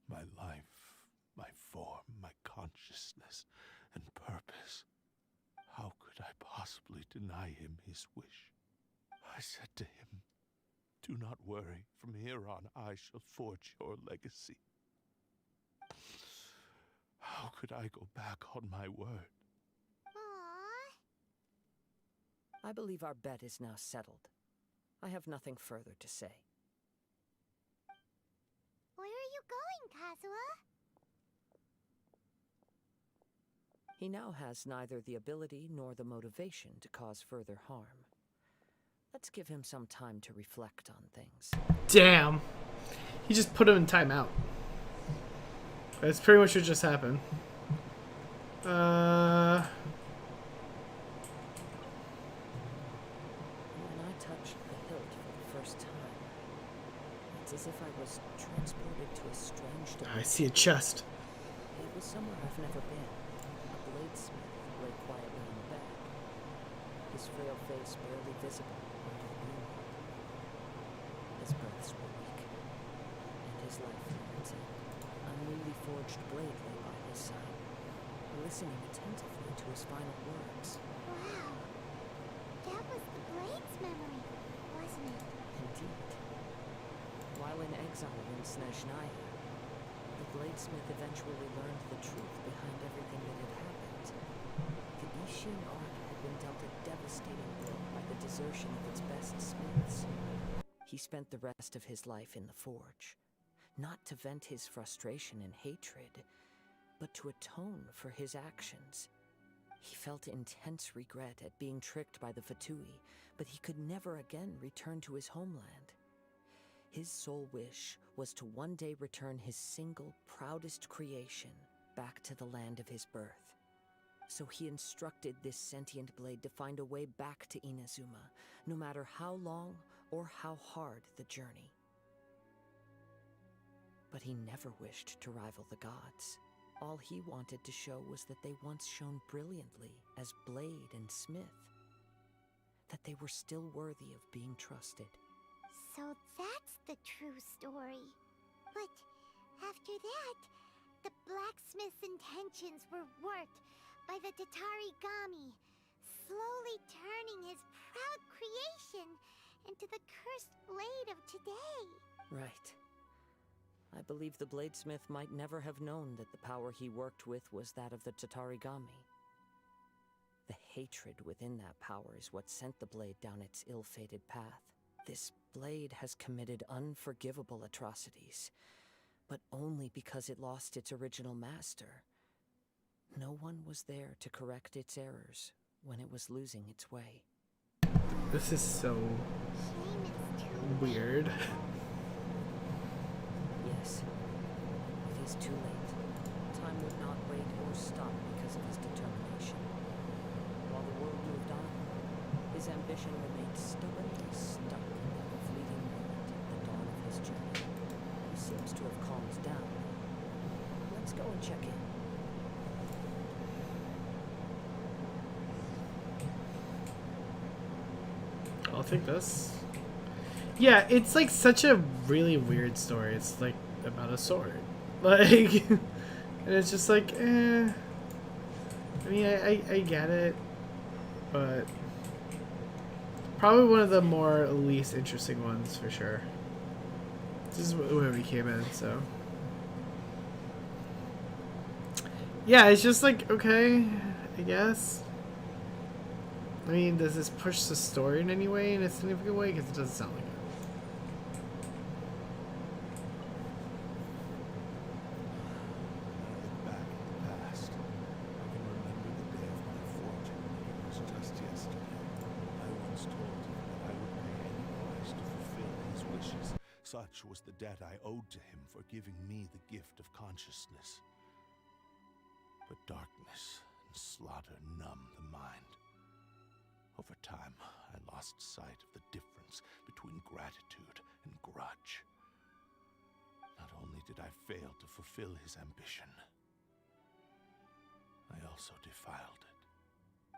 My life, my form, my consciousness, and purpose. How could I possibly deny him his wish? I said to him, "Do not worry, from here on I shall forge your legacy." How could I go back on my word? Aww. I believe our bet is now settled. I have nothing further to say. Where are you going, Kazuha? He now has neither the ability nor the motivation to cause further harm. Let's give him some time to reflect on things. Damn. He just put him in timeout. That's pretty much what just happened. When I touched the hilt for the first time, it's as if I was transported to a strange dimension. I see a chest. It was somewhere I've never been. A bladesmith lay quietly on the bed, his frail face barely visible under the moonlight. His breaths were weak, and his life near its end. A newly forged blade lay by his side, listening attentively to his final words. Wow. That was the Blade's memory, wasn't it? Indeed. While in exile in Snezhnaya, the bladesmith eventually learned the truth behind everything that had happened. The Ishin art had been dealt a devastating blow by the desertion of its best smiths. He spent the rest of his life in the forge, not to vent his frustration and hatred, but to atone for his actions. He felt intense regret at being tricked by the Fatui, but he could never again return to his homeland. His sole wish was to one day return his single, proudest creation back to the land of his birth. So he instructed this sentient blade to find a way back to Inazuma, no matter how long or how hard the journey. But he never wished to rival the gods. All he wanted to show was that they once shone brilliantly as blade and smith, that they were still worthy of being trusted. So that's the true story. But after that, the blacksmith's intentions were warped by the Tatarigami, slowly turning his proud creation into the cursed blade of today. Right. I believe the bladesmith might never have known that the power he worked with was that of the Tatarigami. The hatred within that power is what sent the blade down its ill-fated path. This blade has committed unforgivable atrocities, but only because it lost its original master. No one was there to correct its errors when it was losing its way. This is so Shame it's too weird. Yes, it is too late. Time would not wait or stop because of his determination. While the world moved on, his ambition remained stubbornly stuck in that fleeting moment at the dawn of his journey. He seems to have calmed down. Let's go and check in. Take this. Yeah, it's like such a really weird story. It's like about a sword. Like, and it's just like, eh. I mean, I get it, but probably one of the more least interesting ones for sure. This is where we came in, so. Yeah, it's just like, okay, I guess. I mean, does this push the story in any way, in a significant way? Because it doesn't sound like it. When I look back at the past, I can remember the day of my fortune like it was just yesterday. I once told him that I would pay any price to fulfill his wishes. Such was the debt I owed to him for giving me the gift of consciousness. But darkness and slaughter numb the mind. Over time, I lost sight of the difference between gratitude and grudge. Not only did I fail to fulfill his ambition, I also defiled it.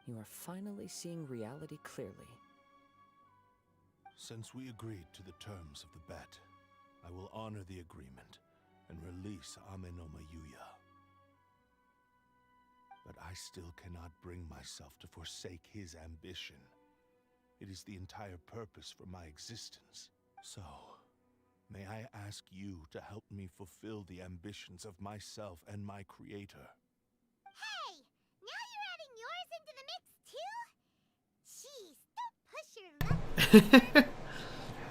You are finally seeing reality clearly. Since we agreed to the terms of the bet, I will honor the agreement and release Ame no Mayuya. But I still cannot bring myself to forsake his ambition. It is the entire purpose for my existence. So, may I ask you to help me fulfill the ambitions of myself and my creator? Hey! Now you're adding yours into the mix, too? Jeez, don't push your luck. It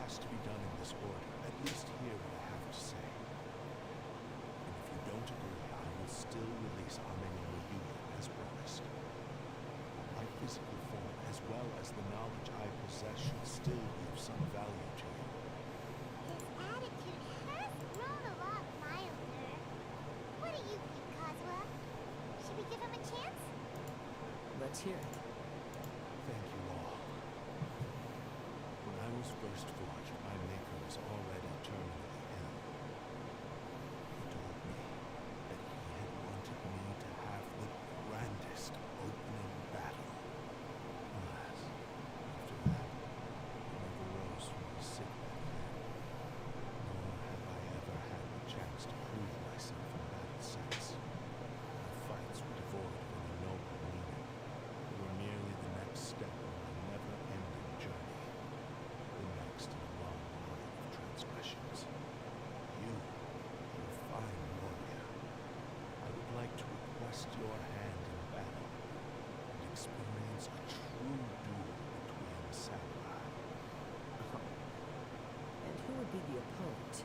has to be done in this order. At least hear what I have to say. And if you don't agree, I will still release Ame no Mayuya as promised. My physical form, as well as the knowledge I possess, should still be of some value to you. His attitude has grown a lot milder. What do you think, Kazuha? Should we give him a chance? Let's hear it. Thank you all. When I was first forged, my maker was already terminally ill. He told me that he had wanted me to have the grandest opening battle. Alas, after that, he never rose from his sickbed again. Nor have I ever had the chance to prove myself in battle since. My fights were devoid of any noble meaning. They were merely the next step on my never-ending journey. The next in a long line of transgressions. You are a fine warrior. I would like to request your hand in battle and experience a true duel between samurai. And who would be the opponent?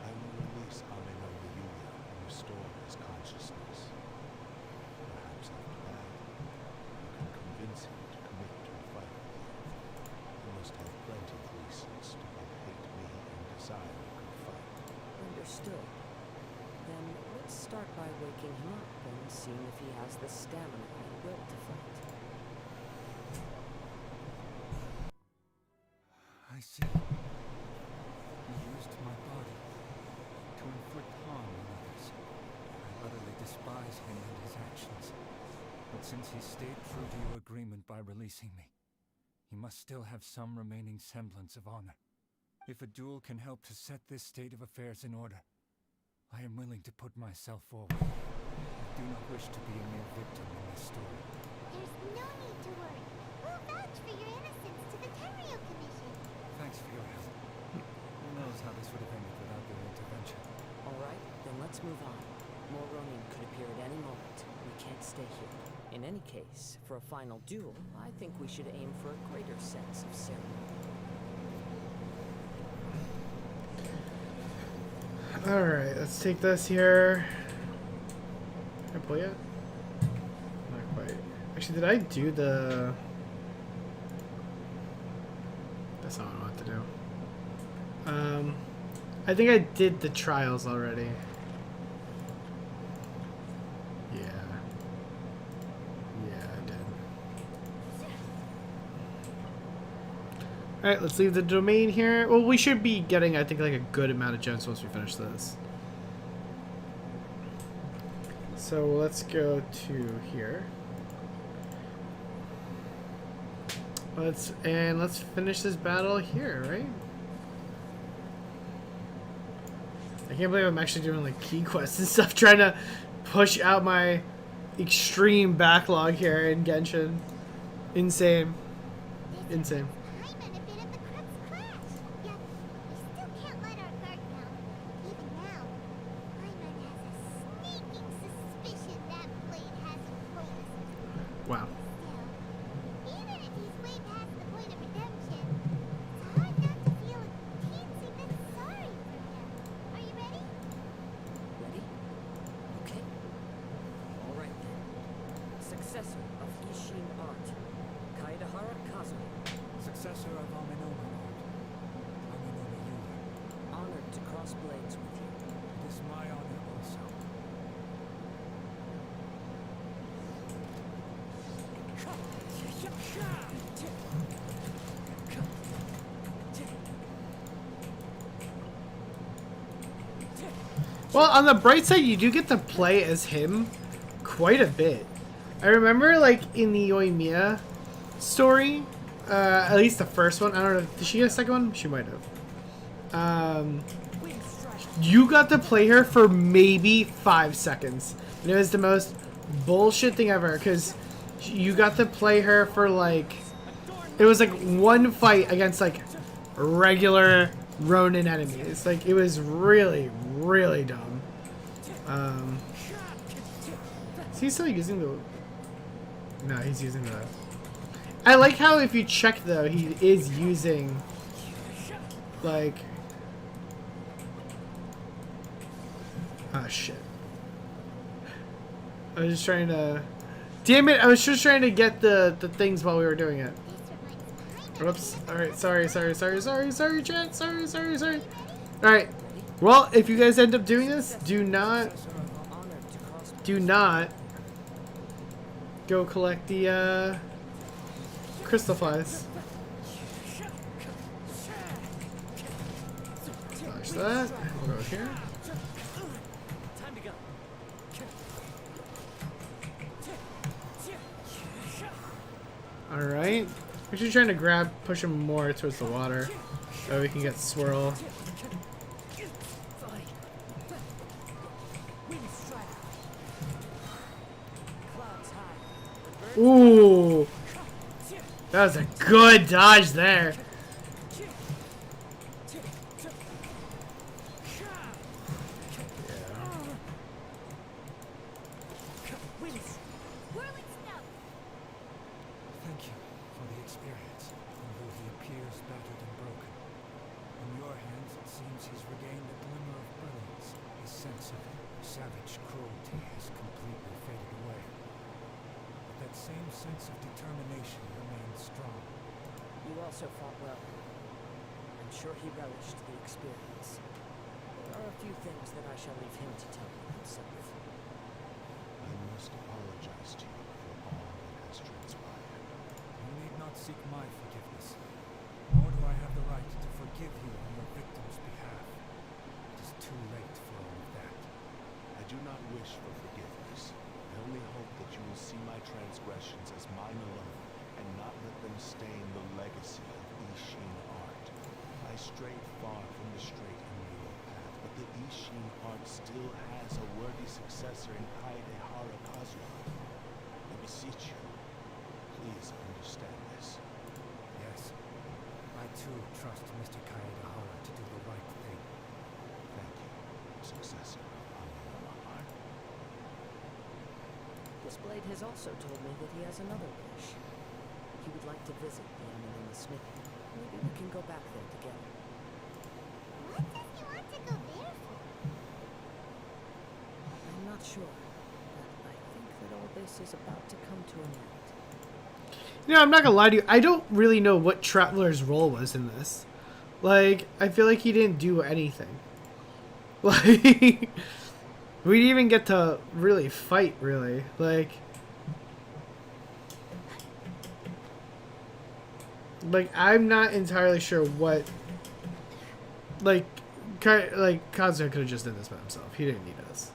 I will release Ame no Mayuya and restore his consciousness. Perhaps after that, you can convince him to commit to a fight with you. You must have plenty of reasons to both hate me and desire a good fight. Understood. Then let's start by waking him up and seeing if he has the stamina and will to fight. I see. He used my body to inflict harm on others. I utterly despise him and his actions. But since he stayed true to your agreement by releasing me, he must still have some remaining semblance of honor. If a duel can help to set this state of affairs in order, I am willing to put myself forward. I do not wish to be a mere victim in this story. There's no need to worry. We'll vouch for your innocence to the Tenryo Commission. Thanks for your help. Who knows how this would have ended without your intervention? Alright, then let's move on. More Ronin could appear at any moment. We can't stay here. In any case, for a final duel, I think we should aim for a greater sense of ceremony. Alright, let's take this here. Can I pull yet? Not quite. Actually, did I do the... That's not what I want to do. I think I did the trials already. Yeah. Yeah, I did. Alright, let's leave the domain here. Well, we should be getting, I think, like a good amount of gems once we finish this. So let's go to here. Let's finish this battle here, right? I can't believe I'm actually doing like key quests and stuff, trying to push out my extreme backlog here in Genshin. Insane. Insane. I'm in a bit of the crux crash. Yet, we still can't let our guard down. Even now, Hyman has a sneaking suspicion that Blade hasn't poisoned. Wow. Still, even if he's way past the point of redemption, it's hard not to feel a teensy bit sorry for him. Are you ready? Ready? Okay. All right then. Successor of Ishin art, Kaedahara Kazuha. Successor of Amenoma art, Amenoma Yuya. Honored to cross blades with you. It is my honor also. Well, on the bright side, you do get to play as him quite a bit. I remember, like, in the Yoimiya story, at least the first one, I don't know, did she get a second one? She might have. You got to play her for maybe 5 seconds. And it was the most bullshit thing ever, because you got to play her for, like, it was, like, one fight against, like, regular Ronin enemies. Like, it was really, really dumb. Is he still using the... No, he's using the... I like how if you check, though, he is using, like... Oh, shit. I was just trying to... Damn it, I was just trying to get the things while we were doing it. Whoops. Alright, sorry, chat. Sorry. Alright. Well, if you guys end up doing this, do not go collect the, crystal flies. Flash that. We'll go here. Time to go. Alright. We're just trying to push him more towards the water so we can get swirl. Ooh. That was a good dodge there. Thank you for the experience, although he appears battered and broken. In your hands, it seems he's regained a glimmer of brilliance. His sense of savage cruelty has completely faded away. But that same sense of determination remains strong. You also fought well. I'm sure he relished the experience. There are a few things that I shall leave him to tell you himself. I must apologize to you for all that has transpired. You need not seek my forgiveness, nor do I have the right to forgive you on your victim's behalf. It is too late for all of that. I do not wish for forgiveness. I only hope that you will see my transgressions as mine alone, and not let them stain the legacy of Ishin art. I strayed far from the straight and narrow path, but the Ishin art still has a worthy successor in Kaedahara Kazuha. I beseech you, please understand this. Yes, I too trust Mr. Kaedahara to do the right thing. Thank you, successor of Amenoma art. This blade has also told me that he has another wish. He would like to visit the Amenoma smithy. Maybe we can go back there together. What does he want to go there for? I'm not sure, but I think that all this is about to come to an end. You know, I'm not gonna lie to you. I don't really know what Traveler's role was in this. Like, I feel like he didn't do anything. Like, we didn't even get to really fight, really. Like, I'm not entirely sure what. Like Kazuha could have just done this by himself. He didn't need us.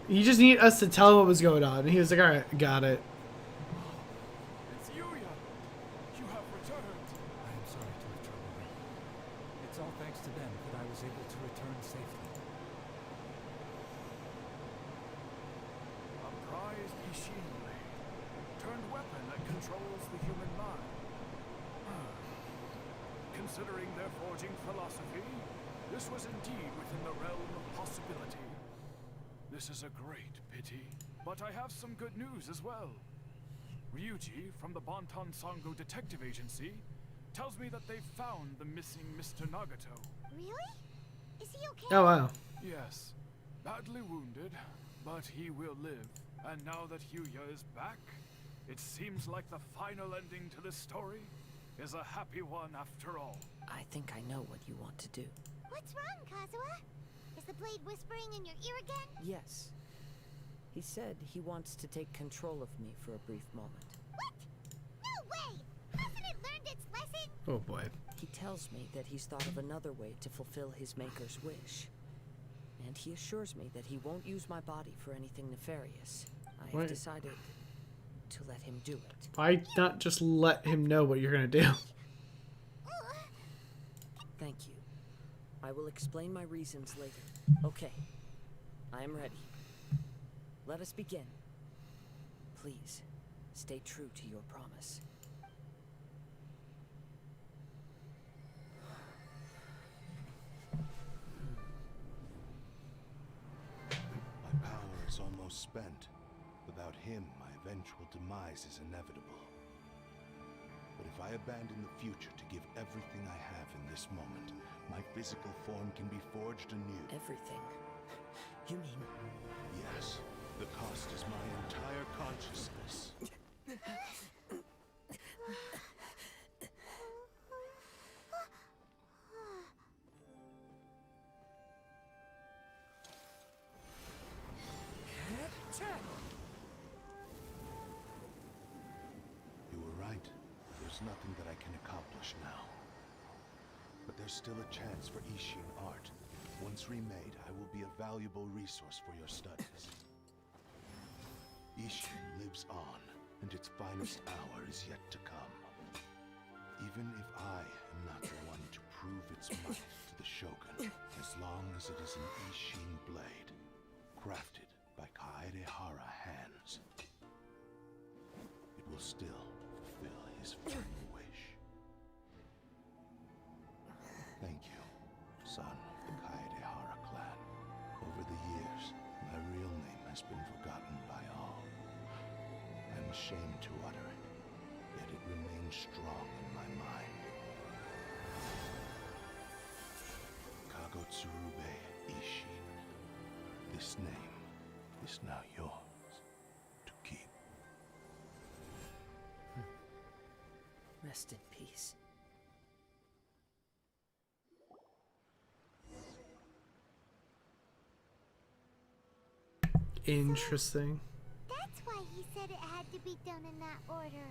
He just needed us to tell him what was going on, and he was like, "All right, got it." It's Yuya! You have It's all thanks to them that I was able to return safely. A prized Ishin blade, turned weapon that controls the human mind. Considering their forging philosophy, this was indeed within the realm of possibility. This is a great pity, but I have some good news as well. Ryuji from the Bonton Sango Detective Agency tells me that they've found the missing Mr. Nagato. Really? Is he okay? Oh wow. Yes, badly wounded, but he will live. And now that Hyuya is back, it seems like the final ending to this story is a happy one after all. I think I know what you want to do. What's wrong, Kazuha? Is the blade whispering in your ear again? Yes. He said he wants to take control of me for a brief moment. What? No way! Hasn't it learned its lesson? Oh boy. He tells me that he's thought of another way to fulfill his maker's wish. And he assures me that he won't use my body for anything nefarious. I have Wait. decided to let him do it. Why not just let him know what you're gonna do? Thank you. I will explain my reasons later. Okay. I am ready. Let us begin. Please, stay true to your promise. My power is almost spent. Without him, my eventual demise is inevitable. But if I abandon the future to give everything I have in this moment, my physical form can be forged anew. Everything? You mean... Yes, the cost is my entire consciousness. You were right. There's nothing that I can accomplish now. But there's still a chance for Ishin art. Once remade, I will be a valuable resource for your studies. Ishin lives on, and its finest hour is yet to come. Even if I am not the one to prove its might to the Shogun, as long as it is an Ishin blade, crafted by Kaedehara hands, it will still fulfill his final wish. Thank you, son of the Kaedehara clan. Over the years, my real name has been forgotten by all. I'm ashamed to utter it, yet it remains strong in my mind. Kagotsurube Ishin. This name is now yours to keep. Rest in peace. Interesting. That's why he said it had to be done in that order.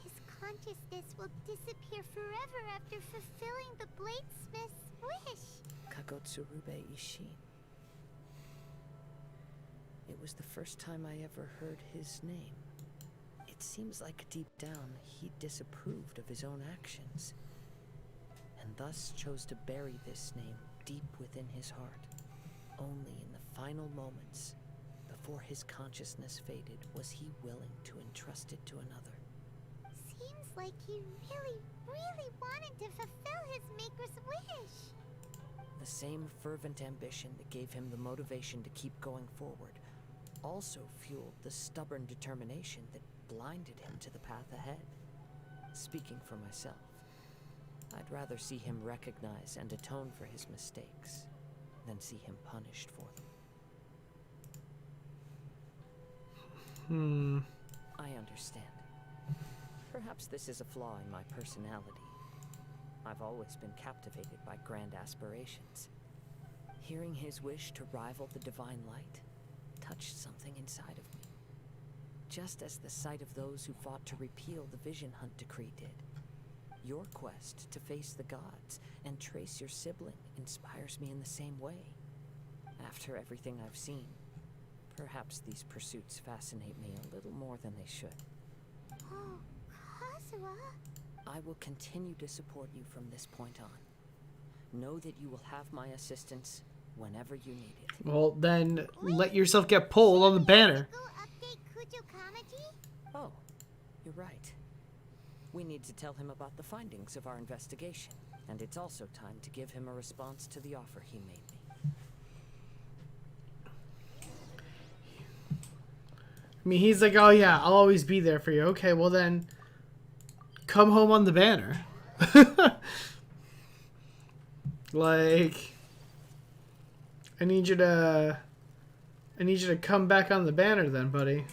His consciousness will disappear forever after fulfilling the bladesmith's wish. Kagotsurube Ishin. It was the first time I ever heard his name. It seems like deep down he disapproved of his own actions, and thus chose to bury this name deep within his heart. Only in the final moments, before his consciousness faded, was he willing to entrust it to another. Seems like he really, really wanted to fulfill his maker's wish. The same fervent ambition that gave him the motivation to keep going forward also fueled the stubborn determination that blinded him to the path ahead. Speaking for myself, I'd rather see him recognize and atone for his mistakes than see him punished for them. I understand. Perhaps this is a flaw in my personality. I've always been captivated by grand aspirations. Hearing his wish to rival the divine light touched something inside of me. Just as the sight of those who fought to repeal the Vision Hunt decree did. Your quest to face the gods and trace your sibling inspires me in the same way. After everything I've seen, perhaps these pursuits fascinate me a little more than they should. Oh, Kazuha. I will continue to support you from this point on. know that you will have my assistance whenever you need it. Well, then let yourself get pulled on the banner. Go update Kujo Kamaji? Oh, you're right. We need to tell him about the findings of our investigation, and it's also time to give him a response to the offer he made me. I mean, he's like, oh yeah, I'll always be there for you. Okay, well then, come home on the banner. Like, I need you to come back on the banner then, buddy.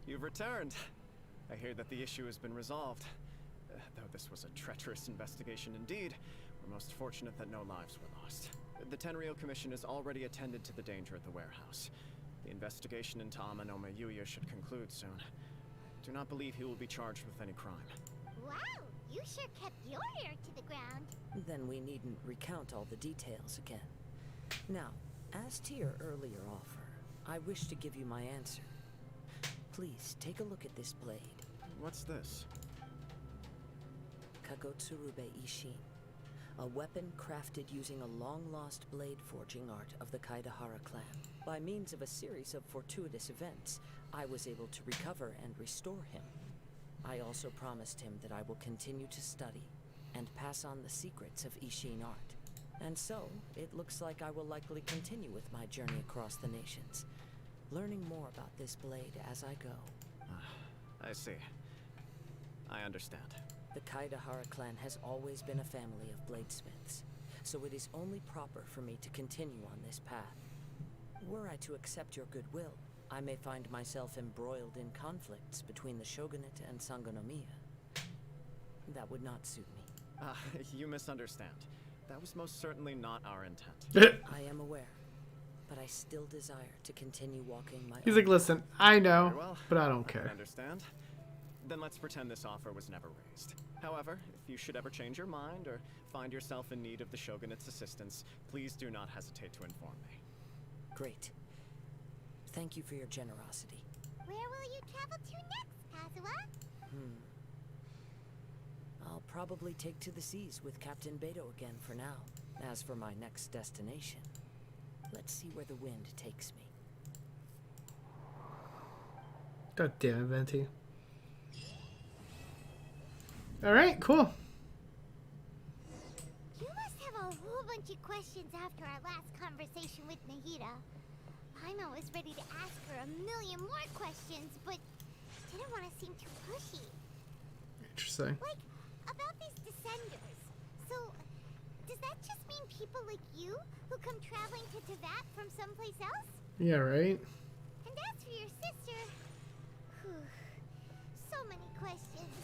You've returned. I hear that the issue has been resolved. Though this was a treacherous investigation indeed, we're most fortunate that no lives were lost. The Tenryou Commission has already attended to the danger at the warehouse. The investigation into Amanome Yuya should conclude soon. I do not believe he will be charged with any crime. Wow, you sure kept your ear to the ground. Then we needn't recount all the details again. Now, as to your earlier offer, I wish to give you my answer. Please, take a look at this blade. What's this? Kagotsurube Ishin. A weapon crafted using a long-lost blade forging art of the Kaidahara clan. By means of a series of fortuitous events, I was able to recover and restore him. I also promised him that I will continue to study and pass on the secrets of Ishin art. And so, it looks like I will likely continue with my journey across the nations, learning more about this blade as I go. I see. I understand. The Kaidahara clan has always been a family of bladesmiths, so it is only proper for me to continue on this path. Were I to accept your goodwill, I may find myself embroiled in conflicts between the shogunate and Sangonomiya. That would not suit me. You misunderstand. That was most certainly not our intent. I am aware, but I still desire to continue walking my He's own like, listen, I know, Very well. but I don't I care. understand. Then let's pretend this offer was never raised. However, if you should ever change your mind or find yourself in need of the shogunate's assistance, please do not hesitate to inform me. Great. Thank you for your generosity. Where will you travel to next, Kazuha? I'll probably take to the seas with Captain Beto again for now. As for my next destination, let's see where the wind takes me. God damn it, Venti. Alright, cool. You must have a whole bunch of questions after our last conversation with Nahida. Paimon was ready to ask her a million more questions, but didn't want to seem too pushy. Interesting. Like, about these descenders. So, does that just mean people like you who come traveling to Teyvat from someplace else? Yeah, right? And as for your sister... Whew, so many questions.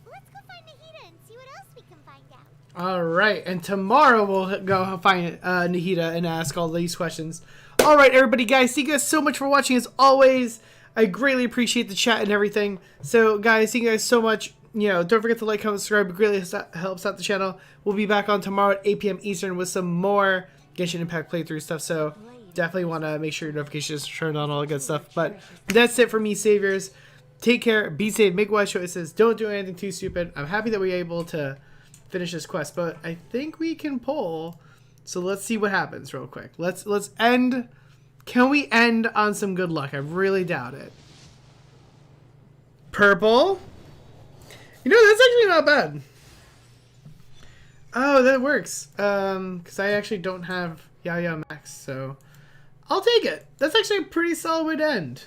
Let's go find Nahida and see what else we can find out. Alright, and tomorrow we'll go find Nahida and ask all these questions. Alright, everybody, guys, thank you guys so much for watching. As always, I greatly appreciate the chat and everything. So, guys, thank you guys so much. You know, don't forget to like, comment, subscribe. It greatly helps out the channel. We'll be back on tomorrow at 8 p.m. Eastern with some more Genshin Impact playthrough stuff. So, definitely want to make sure your notifications are turned on, all that good stuff. But that's it for me, Saviors. Take care, be safe, make wise choices, don't do anything too stupid. I'm happy that we were able to finish this quest, but I think we can pull. So let's see what happens real quick. Let's end. Can we end on some good luck? I really doubt it. Purple. You know, that's actually not bad. Oh, that works. Because I actually don't have Yaya Max, so I'll take it. That's actually a pretty solid way to end.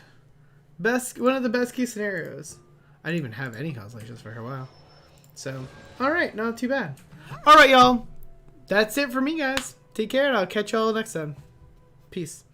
One of the best case scenarios. I didn't even have any constellations for a while. So, alright, not too bad. Alright, y'all. That's it for me, guys. Take care, and I'll catch y'all next time. Peace.